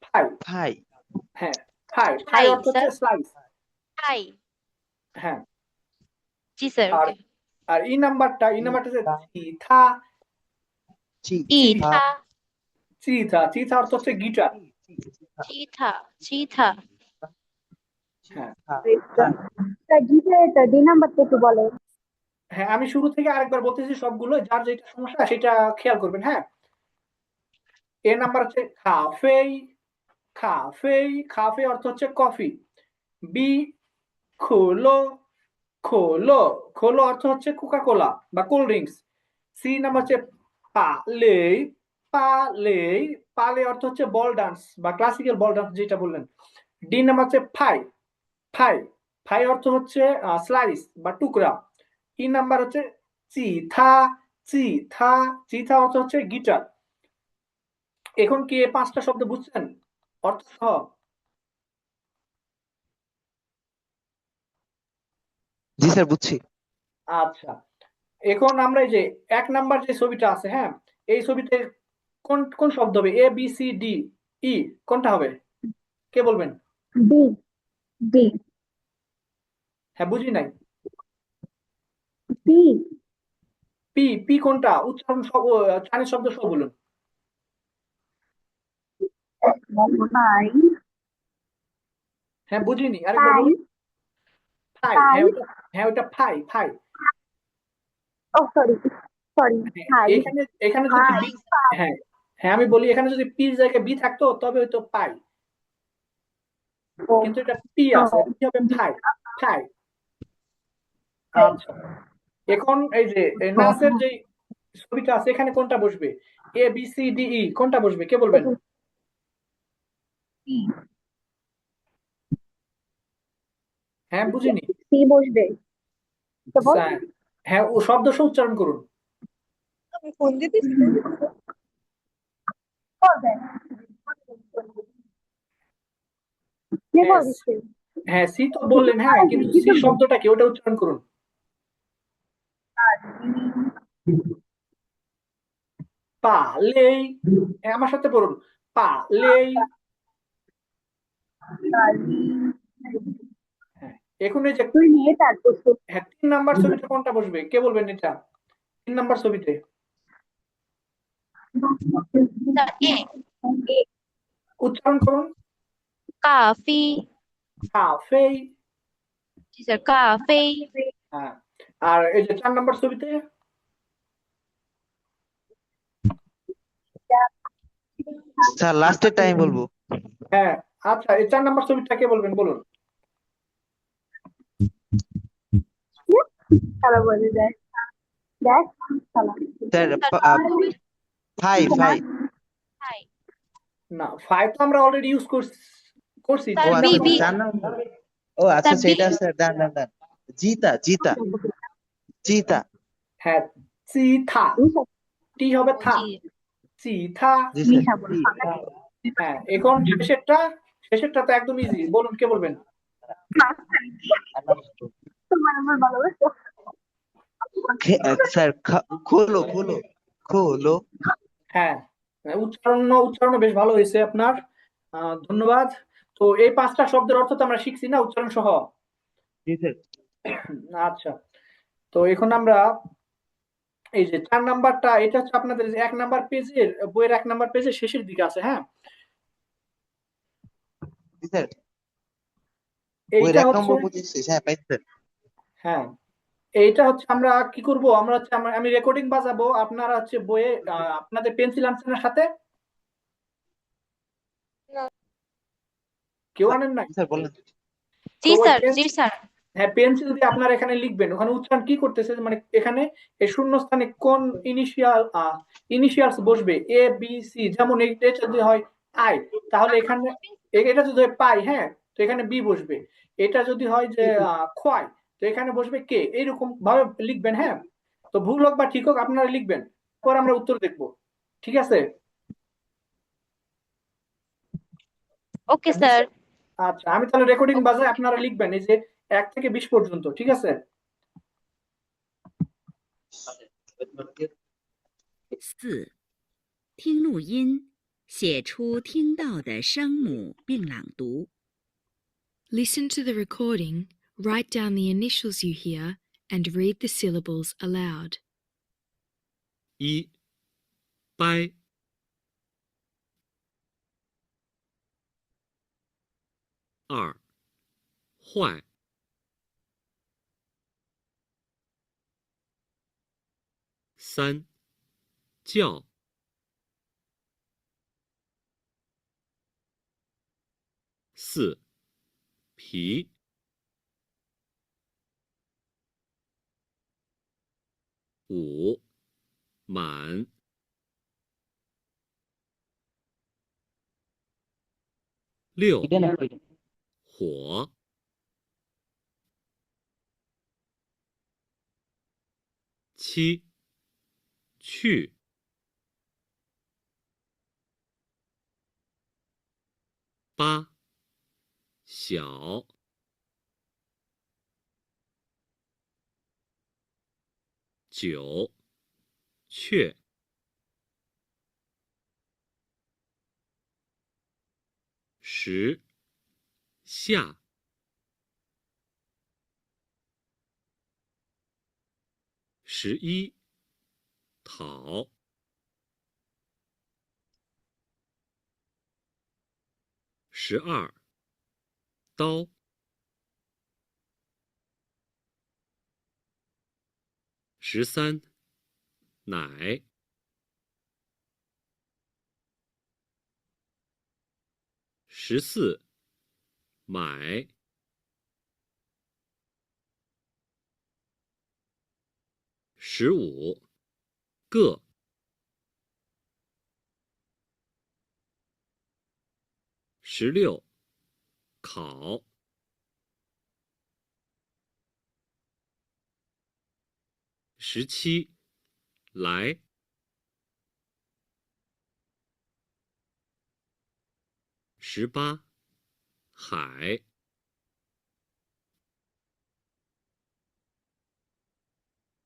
ফাই ভাই হ্যাঁ ফাই ফাই ফাই, অর্থ হচ্ছে স্যার। স্লাইস হাই হ্যাঁ জি স্যার আর ওকে আর ই নাম্বারটা হচ্ছে চিথা চি ইথা চিথা চিথা অর্থ হচ্ছে গিটার চিথা চিথা হ্যাঁ গিটারটা ডি নাম্বারটা একটু বলে হ্যাঁ আমি শুরু থেকে আরেকবার বলতেছি সবগুলো যার যেটা সমস্যা সেটা খেয়াল করবেন হ্যাঁ এ নাম্বার হচ্ছে কাফে কাফে কাফে অর্থ হচ্ছে কফি বি খোলো খোলো খোলো অর্থ হচ্ছে কোকা কোলা বা কোল্ড ড্রিঙ্কস সি নাম্বার হচ্ছে পালে পালে পালে অর্থ হচ্ছে বল ডান্স বা ক্লাসিক্যাল বল ডান্স যেটা বললেন ডি নাম্বার হচ্ছে ফাই ফাই ফাই অর্থ হচ্ছে স্লাইস বা টুকরা ই নাম্বার হচ্ছে চি থা, চি থা, চি থা অর্থ হচ্ছে গিটার। এখন কি এই 5টা শব্দ বুঝছেন অর্থ সহ? জি স্যার, বুঝছি। আচ্ছা, এখন আমরা এই যে 1 নাম্বার যে ছবিটা আছে, হ্যাঁ, এই ছবিতে কোন কোন শব্দ হবে? এ বি সি ডি ই, কোনটা হবে? কে বলবেন? D. D. হ্যাঁ, বুঝি নাই। P. পি, পি কোনটা? উচ্চারণ সব চাইনিজ শব্দ সব বলুন। I. হ্যাঁ, বুঝিনি, আরেকবার I. বলুন। ফাই, I. হ্যাঁ ওটা, হ্যাঁ ওটা ফাই, ফাই। Oh, sorry. Sorry. হ্যাঁ, I. এখানে এখানে যদি I. বি, হ্যাঁ হ্যাঁ আমি বলি এখানে যদি পির জায়গায় বি থাকতো তবে হয়তো পাই, Oh. কিন্তু এটা পি আছে, Oh. পি হবে ফাই, ফাই। আচ্ছা, এখন এই যে নাচের যে ছবিটা আছে এখানে কোনটা বসবে? এ বি সি ডি ই, কোনটা বসবে কে বলবেন? হ্যাঁ, বুঝিনি। C বসবে। তারপর স্যার, হ্যাঁ ও শব্দ সহ উচ্চারণ করুন। আমি ফোন দিতেছি। করবে। কে হ্যাঁ, বলছে? হ্যাঁ সি তো বললেন, হ্যাঁ কিন্তু সি শব্দটা কি ওটা উচ্চারণ করুন। পালেই, হ্যাঁ আমার সাথে পড়ুন, পালেই। হ্যাঁ, এখন এই যে তুই নিয়ে তারপর হ্যাঁ 3 নাম্বার ছবিতে কোনটা বসবে কে বলবেন এটা? 3 নাম্বার ছবিতে স্যার এ, উচ্চারণ করুন। কাফি। কাফে। জি স্যার, কাফে। হ্যাঁ, আর এই যে 4 নাম্বার ছবিতে স্যার লাস্টের টাইম বলবো। হ্যাঁ, আচ্ছা এই 4 নাম্বার ছবিটা কে বলবেন বলুন। তারা বলে দেখ দেখ শালা। স্যার ফাই, ফাই। হাই। না, 5 তো আমরা অলরেডি ইউজ করছি ও স্যার 3 বি, আচ্ছা, নাম্বার। বি। 4 নম্বর। ও আচ্ছা স্যার আচ্ছা, বি। এটা স্যার ডান ডান ডান। জিতা, জিতা, জিতা। হ্যাঁ, চি থা, টি হবে থা, জি। চি থা। জি স্যার। মিশা বলে। হ্যাঁ, এখন শেষেরটা, শেষেরটা তো একদম ইজি, বলুন কে বলবেন? তোমার আমার ভালোবাসা। স্যার খোলো, খোলো, খোলো। হ্যাঁ, উচ্চারণ বেশ ভালো হয়েছে আপনার, ধন্যবাদ। তো এই 5টা শব্দের অর্থ তো আমরা শিখছি না উচ্চারণ সহ? জি স্যার। আচ্ছা, তো এখন আমরা এই যে 4 নাম্বারটা, এটা হচ্ছে আপনাদের 1 নাম্বার পেজের বইয়ের 1 নাম্বার পেজের শেষের দিকে আছে, হ্যাঁ। জি স্যার, বইয়ের এইটা 1 হচ্ছে, নম্বর পঁচিশ শেষ, হ্যাঁ পাইছি স্যার। হ্যাঁ এইটা হচ্ছে আমরা কি করব, আমরা হচ্ছে আমি রেকর্ডিং বাজাবো, আপনারা হচ্ছে বইয়ে আপনাদের পেন্সিল আনছেন না সাথে? না। কেউ আনেন নাই? জি স্যার, বলেন। তো জি ওই স্যার, জি স্যার। হ্যাঁ পেন্সিল দিয়ে আপনারা এখানে লিখবেন, ওখানে উচ্চারণ কি করতেছে, মানে এখানে এই শূন্যস্থানে কোন ইনিশিয়ালস বসবে, এ বি সি, যেমন এটা যদি হয় আই, তাহলে এখানে এটা যদি হয় পাই, হ্যাঁ, তো এখানে বি বসবে। এটা যদি হয় যে খোয়াই, তো এখানে বসবে কে, এইরকম ভাবে লিখবেন, হ্যাঁ। তো ভুল হোক বা ঠিক হোক আপনারা লিখবেন, পর আমরা উত্তর দেখবো, ঠিক আছে? Okay sir. আচ্ছা, আমি তাহলে রেকর্ডিং বাজাই, আপনারা লিখবেন এই যে 1 থেকে 20 পর্যন্ত, ঠিক আছে? 4. 听录音，写出听到的声母并朗读。 Listen to the recording, write down the initials you hear, and read the syllables aloud. 一掰二坏三叫四皮五满六火7去8小9雀10下11讨12刀13奶14买15个16考17来18海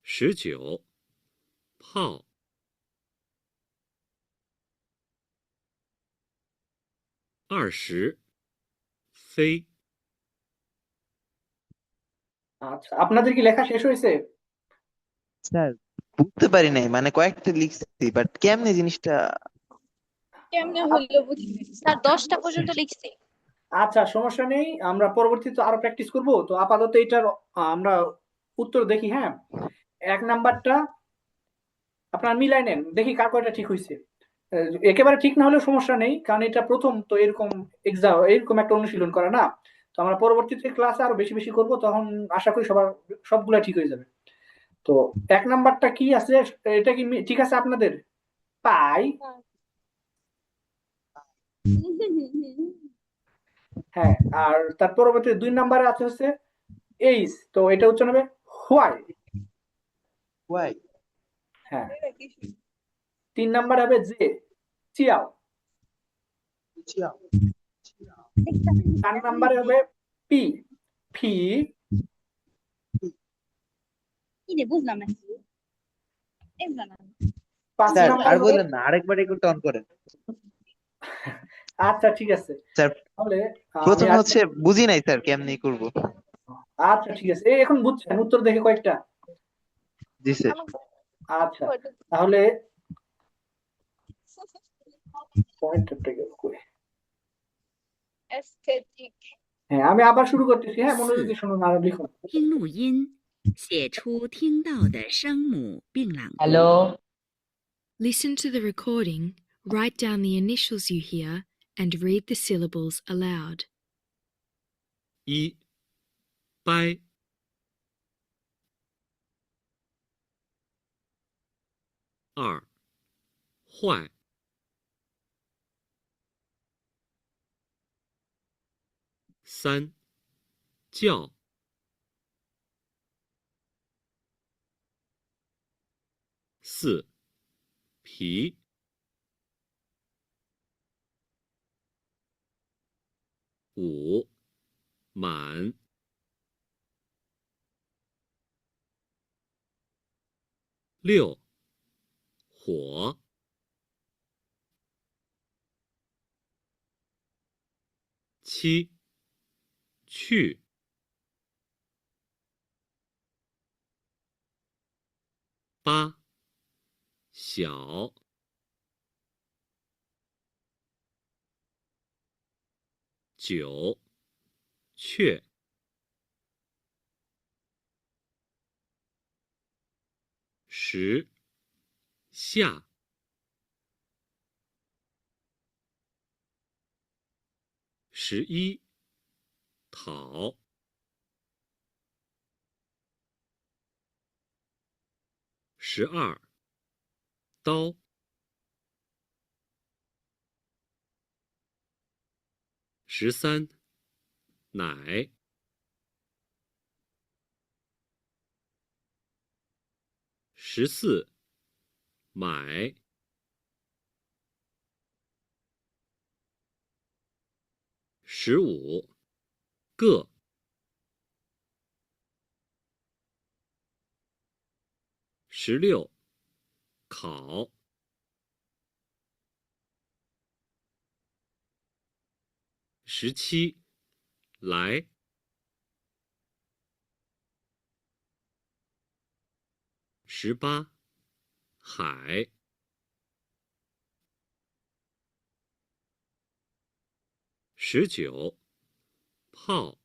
19炮20飞আচ্ছা, আপনাদের কি লেখা শেষ হয়েছে? স্যার বুঝতে পারি নাই, মানে কয়েকটা লিখছি বাট কেমনে জিনিসটা। কেমনে হইলো বুঝছি স্যার 10টা পর্যন্ত লিখছি। আচ্ছা, সমস্যা নেই, আমরা পরবর্তীতে আরো প্র্যাকটিস করব। তো আপাতত এটার আমরা উত্তর দেখি। হ্যাঁ, 1 নাম্বারটা আপনারা মিলাই নেন, দেখি কার কয়টা ঠিক হয়েছে। একেবারে ঠিক না হলেও সমস্যা নেই, কারণ এটা প্রথম তো এরকম এক্সাম, এরকম একটা অনুশীলন করা না। তো আমরা পরবর্তীতে ক্লাসে আরো বেশি বেশি করব, তখন আশা করি সবার সবগুলা ঠিক হয়ে যাবে। তো 1 নাম্বারটা কি আছে, এটা কি ঠিক আছে আপনাদের? পাই। হ্যাঁ, আর তার পরবর্তী 2 নাম্বারে আছে হচ্ছে এইস, তো এটা উচ্চারণ হবে হোয়াই। ওয়াই হ্যাঁ, 3 নাম্বার হবে জে, চিয়াও। 4 নাম্বারে হবে পি, ফি। কি রে বুঝলাম না। এগুলা না। 5 স্যার নাম্বার আর হবে, বললেন না, আরেকবার একটু টন করেন। আচ্ছা ঠিক আছে, স্যার তাহলে আমি প্রথমে হচ্ছে বুঝি নাই স্যার কেমনি করব। আচ্ছা ঠিক আছে, এই এখন বুঝছেন উত্তর দেখে কয়েকটা। জি স্যার। আচ্ছা, তাহলে পয়েন্টটা গেল কই? এস্থেটিক হ্যাঁ, আমি আবার শুরু করতেছি। হ্যাঁ, মনোযোগ দিয়ে শুনুন আর লিখুন।听录音，写出听到的声母并朗读。 Listen to the recording, write down the initials you hear, and read the syllables aloud. 1掰2坏3叫4皮5满6火7去8小9雀10下11讨12刀13奶14买15个16考17来18海19泡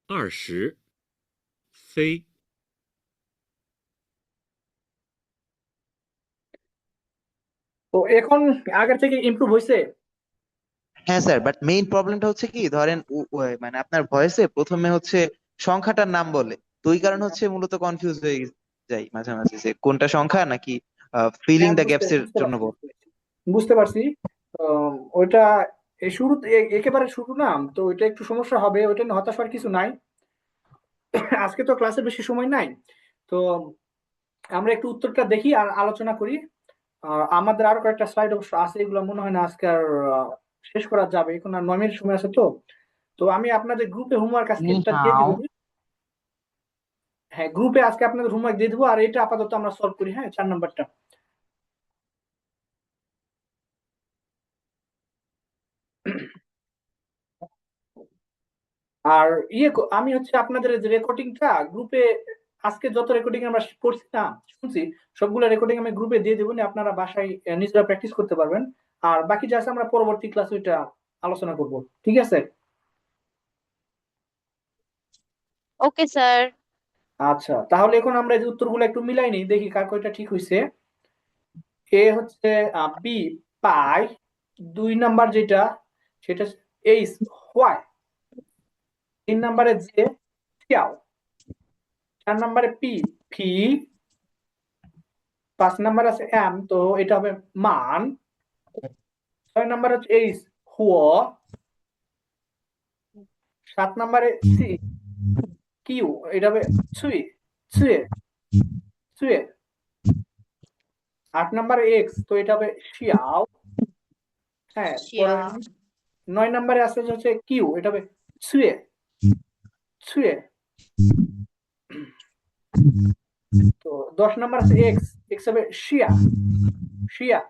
20飞তো এখন আগের থেকে ইমপ্রুভ হয়েছে? হ্যাঁ স্যার, বাট মেইন প্রবলেমটা হচ্ছে কি, ধরেন মানে আপনার ভয়েসে প্রথমে হচ্ছে সংখ্যাটার নাম বলে, তো ওই কারণে হচ্ছে মূলত কনফিউজ হয়ে যাই মাঝে মাঝে যে কোনটা সংখ্যা নাকি ফিলিং হ্যাঁ, দ্য বুঝতে গ্যাপস এর বুঝতে জন্য পারছি বলে। বুঝতে পারছি। ওইটা এই শুরু একেবারে শুরু না, তো ওইটা একটু সমস্যা হবে, ওইটা নিয়ে হতাশ হওয়ার কিছু নাই। আজকে তো ক্লাসে বেশি সময় নাই, তো আমরা একটু উত্তরটা দেখি আর আলোচনা করি। আমাদের আরো কয়েকটা স্লাইড অবশ্য আছে, এগুলো মনে হয় না আজকে আর শেষ করা যাবে, এখন আর 9 মিনিট সময় আছে। তো তো আমি আপনাদের গ্রুপে হোমওয়ার্ক আজকে একটা দিয়ে দিব। হ্যাঁ, গ্রুপে আজকে আপনাদের হোমওয়ার্ক দিয়ে দেবো, আর এটা আপাতত আমরা সলভ করি। হ্যাঁ, 4 নাম্বারটা। আর আমি হচ্ছে আপনাদের যে রেকর্ডিংটা গ্রুপে, আজকে যত রেকর্ডিং আমরা করছি না শুনছি, সবগুলো রেকর্ডিং আমি গ্রুপে দিয়ে দেবো, আপনারা বাসায় নিজেরা প্র্যাকটিস করতে পারবেন। আর বাকি যা আছে আমরা পরবর্তী ক্লাসে ওইটা আলোচনা করব, ঠিক আছে? Okay sir. আচ্ছা, তাহলে এখন আমরা এই যে উত্তরগুলো একটু মিলাই নিই, দেখি কার কয়টা ঠিক হয়েছে। এ হচ্ছে বি পাই, 2 নাম্বার যেটা সেটা এইচ হোয়াই, 3 নাম্বারে যে টিয়াও, 4 নাম্বারে পি ফি, 5 নাম্বার আছে এম, তো এটা হবে মান। 6 নাম্বার হচ্ছে এইচ হুয়, 7 নাম্বারে সি কিউ, এটা হবে ছুই ছুয়ে ছুয়ে। 8 নাম্বারে এক্স, তো এটা হবে শিয়াও। হ্যাঁ, পরে 9 নাম্বারে আছে হচ্ছে কিউ, এটা হবে ছুয়ে ছুয়ে। তো 10 নাম্বার আছে এক্স, এক্স হবে শিয়া শিয়া।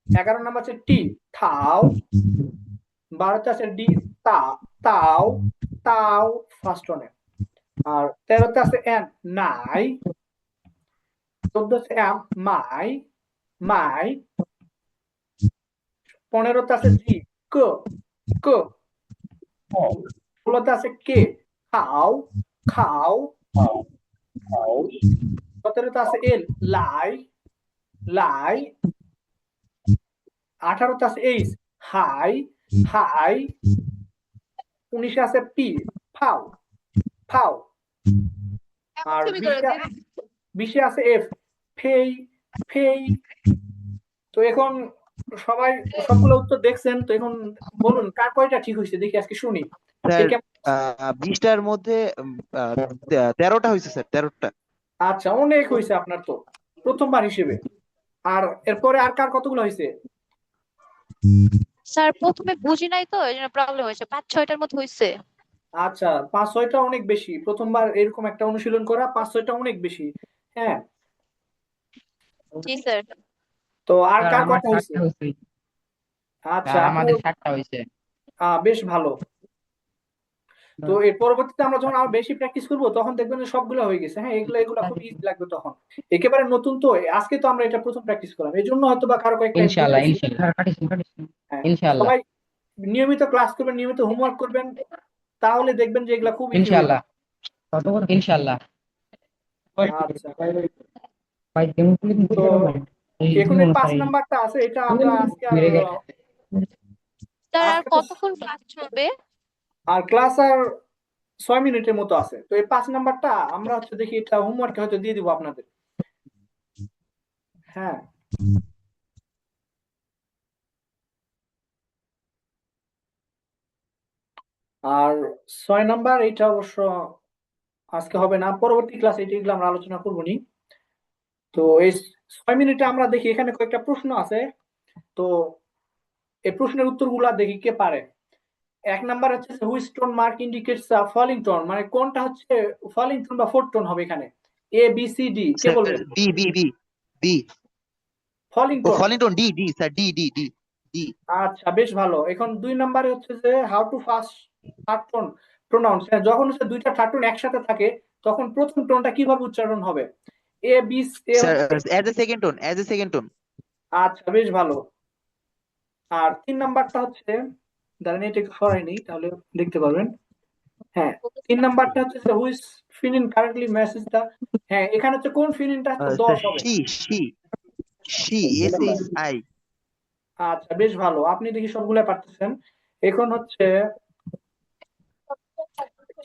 11 নাম্বার আছে টি থাও। 12তে আছে ডি তা তাও তাও ফার্স্ট ওয়ানে। আর 13তে আছে এন নাই। 14 এম মাই মাই। 15তে আছে জি ক ক। 16তে আছে কে খাও খাও। 17তে আছে এল লাই লাই। 18তে আছে এইচ হাই হাই। 19 আছে পি ফাও ফাও। আর 20 আছে এফ ফেই ফেই। তো এখন সবাই সবগুলো উত্তর দেখছেন, তো এখন বলুন কার কয়টা ঠিক হয়েছে, দেখি আজকে শুনি। স্যার 20টার মধ্যে 13টা হয়েছে স্যার, 13টা। আচ্ছা, অনেক হয়েছে আপনার তো প্রথমবার হিসেবে। আর এরপরে আর কার কতগুলো হয়েছে? স্যার প্রথমে বুঝি নাই তো এই জন্য প্রবলেম হয়েছে, 5-6টার মতো হয়েছে। আচ্ছা, 5-6টা অনেক বেশি, প্রথমবার এরকম একটা অনুশীলন করা, 5-6টা অনেক বেশি। হ্যাঁ, জি স্যার। তো আর কার কয়টা হয়েছে? আচ্ছা, আমাদের 7টা হয়েছে। বেশ ভালো। তো এর পরবর্তীতে আমরা যখন আরো বেশি প্র্যাকটিস করবো তখন দেখবেন যে সবগুলো হয়ে গেছে। হ্যাঁ, এগুলো এগুলো খুব ইজি লাগবে তখন। একেবারে নতুন তো, আজকে তো আমরা এটা প্রথম প্র্যাকটিস করলাম, এই জন্য হয়তো বা কারো কয়েকটা ইনশাআল্লাহ ভুল হয়েছে। ইনশাআল্লাহ হ্যাঁ, ইনশাআল্লাহ সবাই নিয়মিত ক্লাস করবেন, নিয়মিত হোমওয়ার্ক করবেন, তাহলে দেখবেন যে এগুলা খুব ইজি হয়ে ইনশাআল্লাহ ইনশাআল্লাহ। যাবে। আচ্ছা, তো এখন এই 5 নাম্বারটা আছে, এটা আমরা আজকে আর স্যার আর আজকে তো কতক্ষণ ক্লাস চলবে? আর ক্লাস আর 6 মিনিটের মতো আছে। তো এই 5 নাম্বারটা আমরা হচ্ছে দেখি এটা হোমওয়ার্কে হয়তো দিয়ে দিব আপনাদের। হ্যাঁ, আর 6 নাম্বার এটা অবশ্য আজকে হবে না, পরবর্তী ক্লাসে এগুলো আমরা আলোচনা করবো নি। তো এই 6 মিনিটে আমরা দেখি এখানে কয়েকটা প্রশ্ন আছে, তো এই প্রশ্নের উত্তরগুলা দেখি কে পারে। 1 নাম্বার হচ্ছে which tone mark indicates falling tone, মানে কোনটা হচ্ছে ফলিং টোন বা ফোর্থ টোন হবে এখানে, এ বি সি ডি, কে স্যার বলবেন? B B B B falling ও tone. Falling tone D D sir D D D D আচ্ছা, বেশ ভালো। এখন 2 নাম্বারে হচ্ছে যে how to first third tone pronounce, যখন হচ্ছে দুইটা থার্ড টোন একসাথে থাকে তখন প্রথম টোনটা কিভাবে উচ্চারণ হবে, এ বি এ স্যার হচ্ছে। As a second tone, as a second tone. আচ্ছা, বেশ ভালো। আর 3 নাম্বারটা হচ্ছে, দাঁড়ান এটা একটু সরাই নেই তাহলে দেখতে পারবেন। হ্যাঁ, 3 নাম্বারটা হচ্ছে যে হুইচ ফিনিন কারেন্টলি ম্যাচেস দা, হ্যাঁ এখানে হচ্ছে কোন ফিনিনটা হচ্ছে স্যার 10 হবে। She she she S H I. আচ্ছা, বেশ ভালো, আপনি দেখি সবগুলা পারতেছেন। এখন হচ্ছে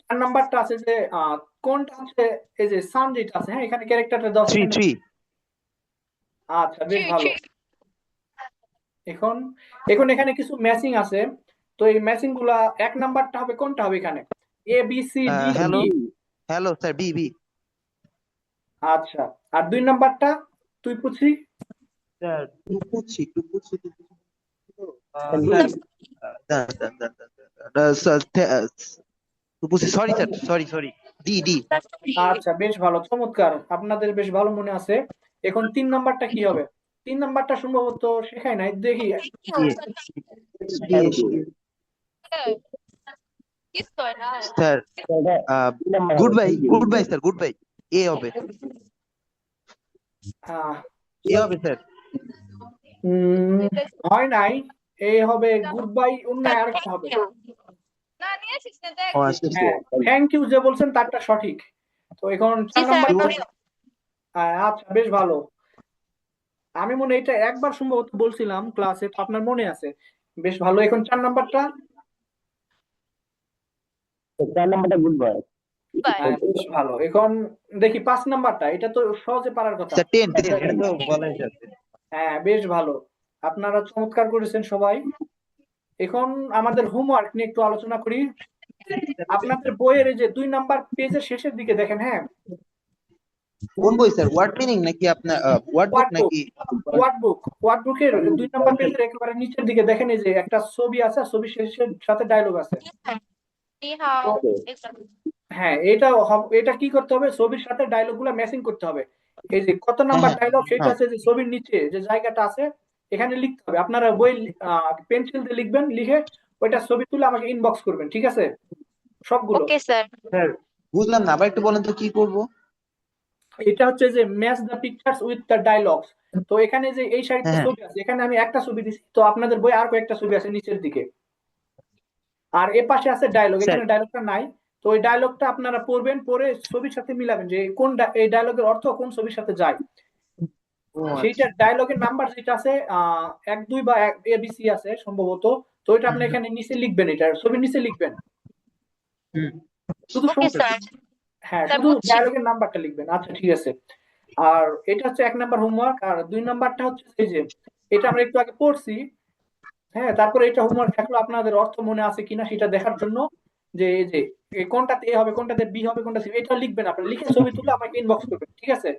4 নাম্বারটা আছে যে কোনটা হচ্ছে এই যে সান যেটা আছে, হ্যাঁ এখানে ক্যারেক্টারটা 10 থ্রি এখানে। থ্রি আচ্ছা, বেশ ভালো। এখন এখন এখানে কিছু ম্যাচিং আছে, তো এই ম্যাচিং গুলা 1 নাম্বারটা হবে কোনটা হবে এখানে, A B C D hello E. Hello sir B B. আচ্ছা, আর 2 নাম্বারটা তুই পুছি। স্যার টুকুচি টুকুচি টুকুচি স্যার টুকুচি, sorry sir, sorry sorry, D D. আচ্ছা, বেশ ভালো, চমৎকার, আপনাদের বেশ ভালো মনে আছে। এখন 3 নাম্বারটা কি হবে? 3 নাম্বারটা সম্ভবত শেখাই নাই, দেখি। Sir goodbye, goodbye sir, goodbye, A হবে, আহ, এ হবে স্যার। হয় নাই, এ হবে গুড বাই, অন্য আরেকটা হবে। ও আচ্ছা হ্যাঁ, থ্যাংক ইউ যে বলছেন তারটা সঠিক। তো এখন 4 নাম্বারটা, আচ্ছা বেশ ভালো। আমি মনে হয় এটা একবার সম্ভবত বলছিলাম ক্লাসে, তো আপনার মনে আছে, বেশ ভালো। এখন 4 নাম্বারটা, 4 নাম্বারটা গুড বয়। বেশ ভালো। এখন দেখি 5 নাম্বারটা, এটা তো সহজে পারার কথা। স্যার টেন টেন, এটা তো বলাই যাচ্ছে। হ্যাঁ, বেশ ভালো, আপনারা চমৎকার করেছেন সবাই। এখন আমাদের হোমওয়ার্ক নিয়ে একটু আলোচনা করি। আপনাদের বইয়ের এই যে 2 নাম্বার পেজের শেষের দিকে দেখেন, হ্যাঁ কোন বই স্যার, ওয়ার্ড মিনিং নাকি আপনার ওয়ার্ড বুক ওয়ার্ড বুক, নাকি? ওয়ার্ড বুকের 2 নাম্বার পেজের একেবারে নিচের দিকে দেখেন, এই যে একটা ছবি আছে, ছবির শেষের সাথে ডায়লগ আছে। তো হ্যাঁ, এটা কি করতে হবে, ছবির সাথে ডায়লগ গুলা ম্যাচিং করতে হবে। এই যে কত নাম্বার ডায়লগ সেটা হ্যাঁ আছে যে ছবির নিচে যে জায়গাটা আছে এখানে লিখতে হবে। আপনারা বই পেন্সিল দিয়ে লিখবেন, লিখে ওইটা ছবি তুলে আমাকে ইনবক্স করবেন, ঠিক আছে, সবগুলো। স্যার বুঝলাম না, আবার একটু বলেন তো কি করবো। এটা হচ্ছে যে match the pictures with the dialogues. তো এখানে যে এই সাইডে হ্যাঁ ছবি আছে, এখানে আমি একটা ছবি দিছি, তো আপনাদের বই আর কয়েকটা ছবি আছে নিচের দিকে। আর এ পাশে আছে ডায়লগ, স্যার। এখানে ডায়লগটা নাই। তো ওই ডায়লগটা আপনারা পড়বেন, পড়ে ছবির সাথে মিলাবেন যে এই ডায়লগের অর্থ কোন ছবির সাথে যায়। ও সেইটা আচ্ছা। ডায়লগের নাম্বার যেটা আছে 1 2 বা এবিসি আছে সম্ভবত। তো এটা আপনি এখানে নিচে লিখবেন, এটা ছবির নিচে লিখবেন, হুম শুধু হ্যাঁ শুধু ডায়লগের নাম্বারটা লিখবেন। আচ্ছা, ঠিক আছে। আর এটা হচ্ছে 1 নাম্বার হোমওয়ার্ক। আর 2 নাম্বারটা হচ্ছে এই যে এটা আমরা একটু আগে পড়ছি, হ্যাঁ তারপরে এটা হোমওয়ার্ক থাকলো আপনাদের অর্থ মনে আছে কিনা সেটা দেখার জন্য, যে এই যে কোনটাতে এ হবে, কোনটাতে বি হবে, কোনটা সি, এটা লিখবেন আপনারা, লিখে ছবি তুলে আমাকে ইনবক্স করবেন, ঠিক আছে।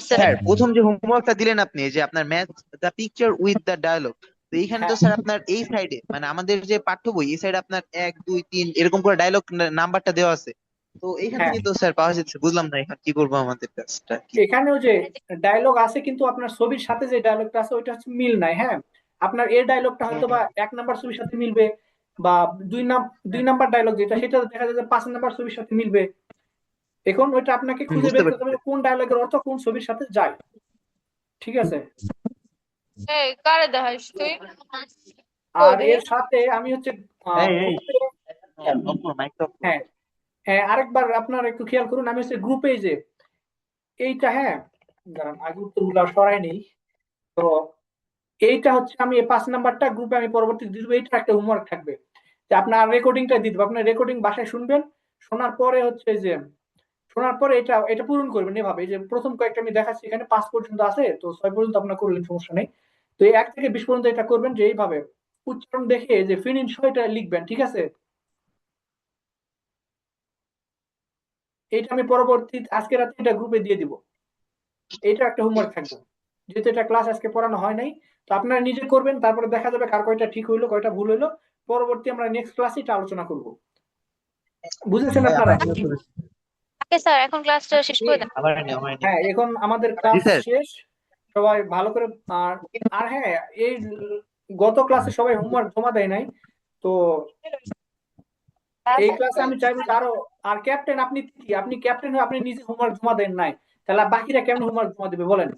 স্যার প্রথম যে হোমওয়ার্কটা দিলেন আপনি, যে আপনার match the picture with the dialogue, তো এইখানে তো হ্যাঁ, স্যার আপনার এই সাইডে মানে আমাদের যে পাঠ্য বই এই সাইডে আপনার 1 2 3 এরকম করে ডায়লগ নাম্বারটা দেওয়া আছে, তো এইখান হ্যাঁ, থেকে তো স্যার পাওয়া যাচ্ছে, বুঝলাম না এখন কি করবো আমাদের কাজটা কি। এখানেও যে ডায়লগ আছে কিন্তু আপনার ছবির সাথে যে ডায়লগটা আছে ওইটা হচ্ছে মিল নাই, হ্যাঁ আপনার এর ডায়লগটা হয়তো বা 1 নাম্বার ছবির সাথে মিলবে, বা 2 নাম্বার ডায়লগ যেটা সেটা দেখা যায় যে 5 নাম্বার ছবির সাথে মিলবে। এখন ওইটা আপনাকে খুঁজে বুঝতে বের করতে পারছি। হবে কোন ডায়লগের অর্থ কোন ছবির সাথে যায়, ঠিক আছে। আর এর সাথে আমি হচ্ছে এই এই গ্রুপে, মাইক অফ। হ্যাঁ হ্যাঁ আরেকবার আপনারা একটু খেয়াল করুন, আমি হচ্ছে গ্রুপে যে এইটা, হ্যাঁ দাঁড়ান আগে উত্তরগুলো সরাই নেই। তো এইটা হচ্ছে আমি 5 নাম্বারটা গ্রুপে আমি পরবর্তী দিয়ে দেবো, এইটা একটা হোমওয়ার্ক থাকবে যে আপনার রেকর্ডিংটা দিয়ে দেবো, আপনার রেকর্ডিং বাসায় শুনবেন, শোনার পরে হচ্ছে যে শোনার পরে এটা এটা পূরণ করবেন এভাবে, এই যে প্রথম কয়েকটা আমি দেখাচ্ছি এখানে 5 পর্যন্ত আছে, তো 6 পর্যন্ত আপনার করলেন সমস্যা নেই। তো এই 1 থেকে 20 পর্যন্ত এটা করবেন যে এইভাবে উচ্চারণ দেখে যে ফিনিশ হয়টা লিখবেন, ঠিক আছে? এটা আমি পরবর্তী আজকে রাতে এটা গ্রুপে দিয়ে দিব। এটা একটা হোমওয়ার্ক থাকবে, যেহেতু এটা ক্লাস আজকে পড়ানো হয় নাই। তো আপনারা নিজে করবেন, তারপরে দেখা যাবে কার কয়টা ঠিক হইলো কয়টা ভুল হইলো। পরবর্তী আমরা নেক্সট ক্লাসে এটা আলোচনা করব। বুঝেছেন আপনারা? ওকে স্যার, এখন ক্লাসটা শেষ করে দেন। হ্যাঁ, এখন আমাদের জি ক্লাস স্যার। শেষ। সবাই ভালো করে আর আর হ্যাঁ, এই গত ক্লাসে সবাই হোমওয়ার্ক জমা দেয় নাই, তো এই ক্লাসে আমি চাইবো যে আরো। আর ক্যাপ্টেন আপনি কি, আপনি ক্যাপ্টেন হয়ে আপনি নিজে হোমওয়ার্ক জমা দেন নাই, তাহলে বাকিরা কেমন হোমওয়ার্ক জমা দেবে বলেন?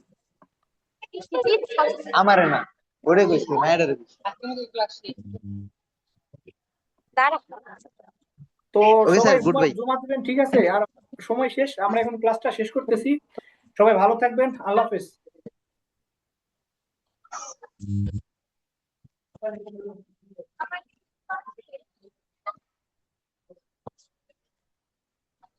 আমারে না, ওরে কইছি মায়েরারে কইছি। তো ওকে সবাই স্যার, গুড বাই। হোমওয়ার্ক জমা দিবেন, ঠিক আছে? আর সময় শেষ, আমরা এখন ক্লাসটা শেষ করতেছি। সবাই ভালো থাকবেন, আল্লাহ হাফেজ।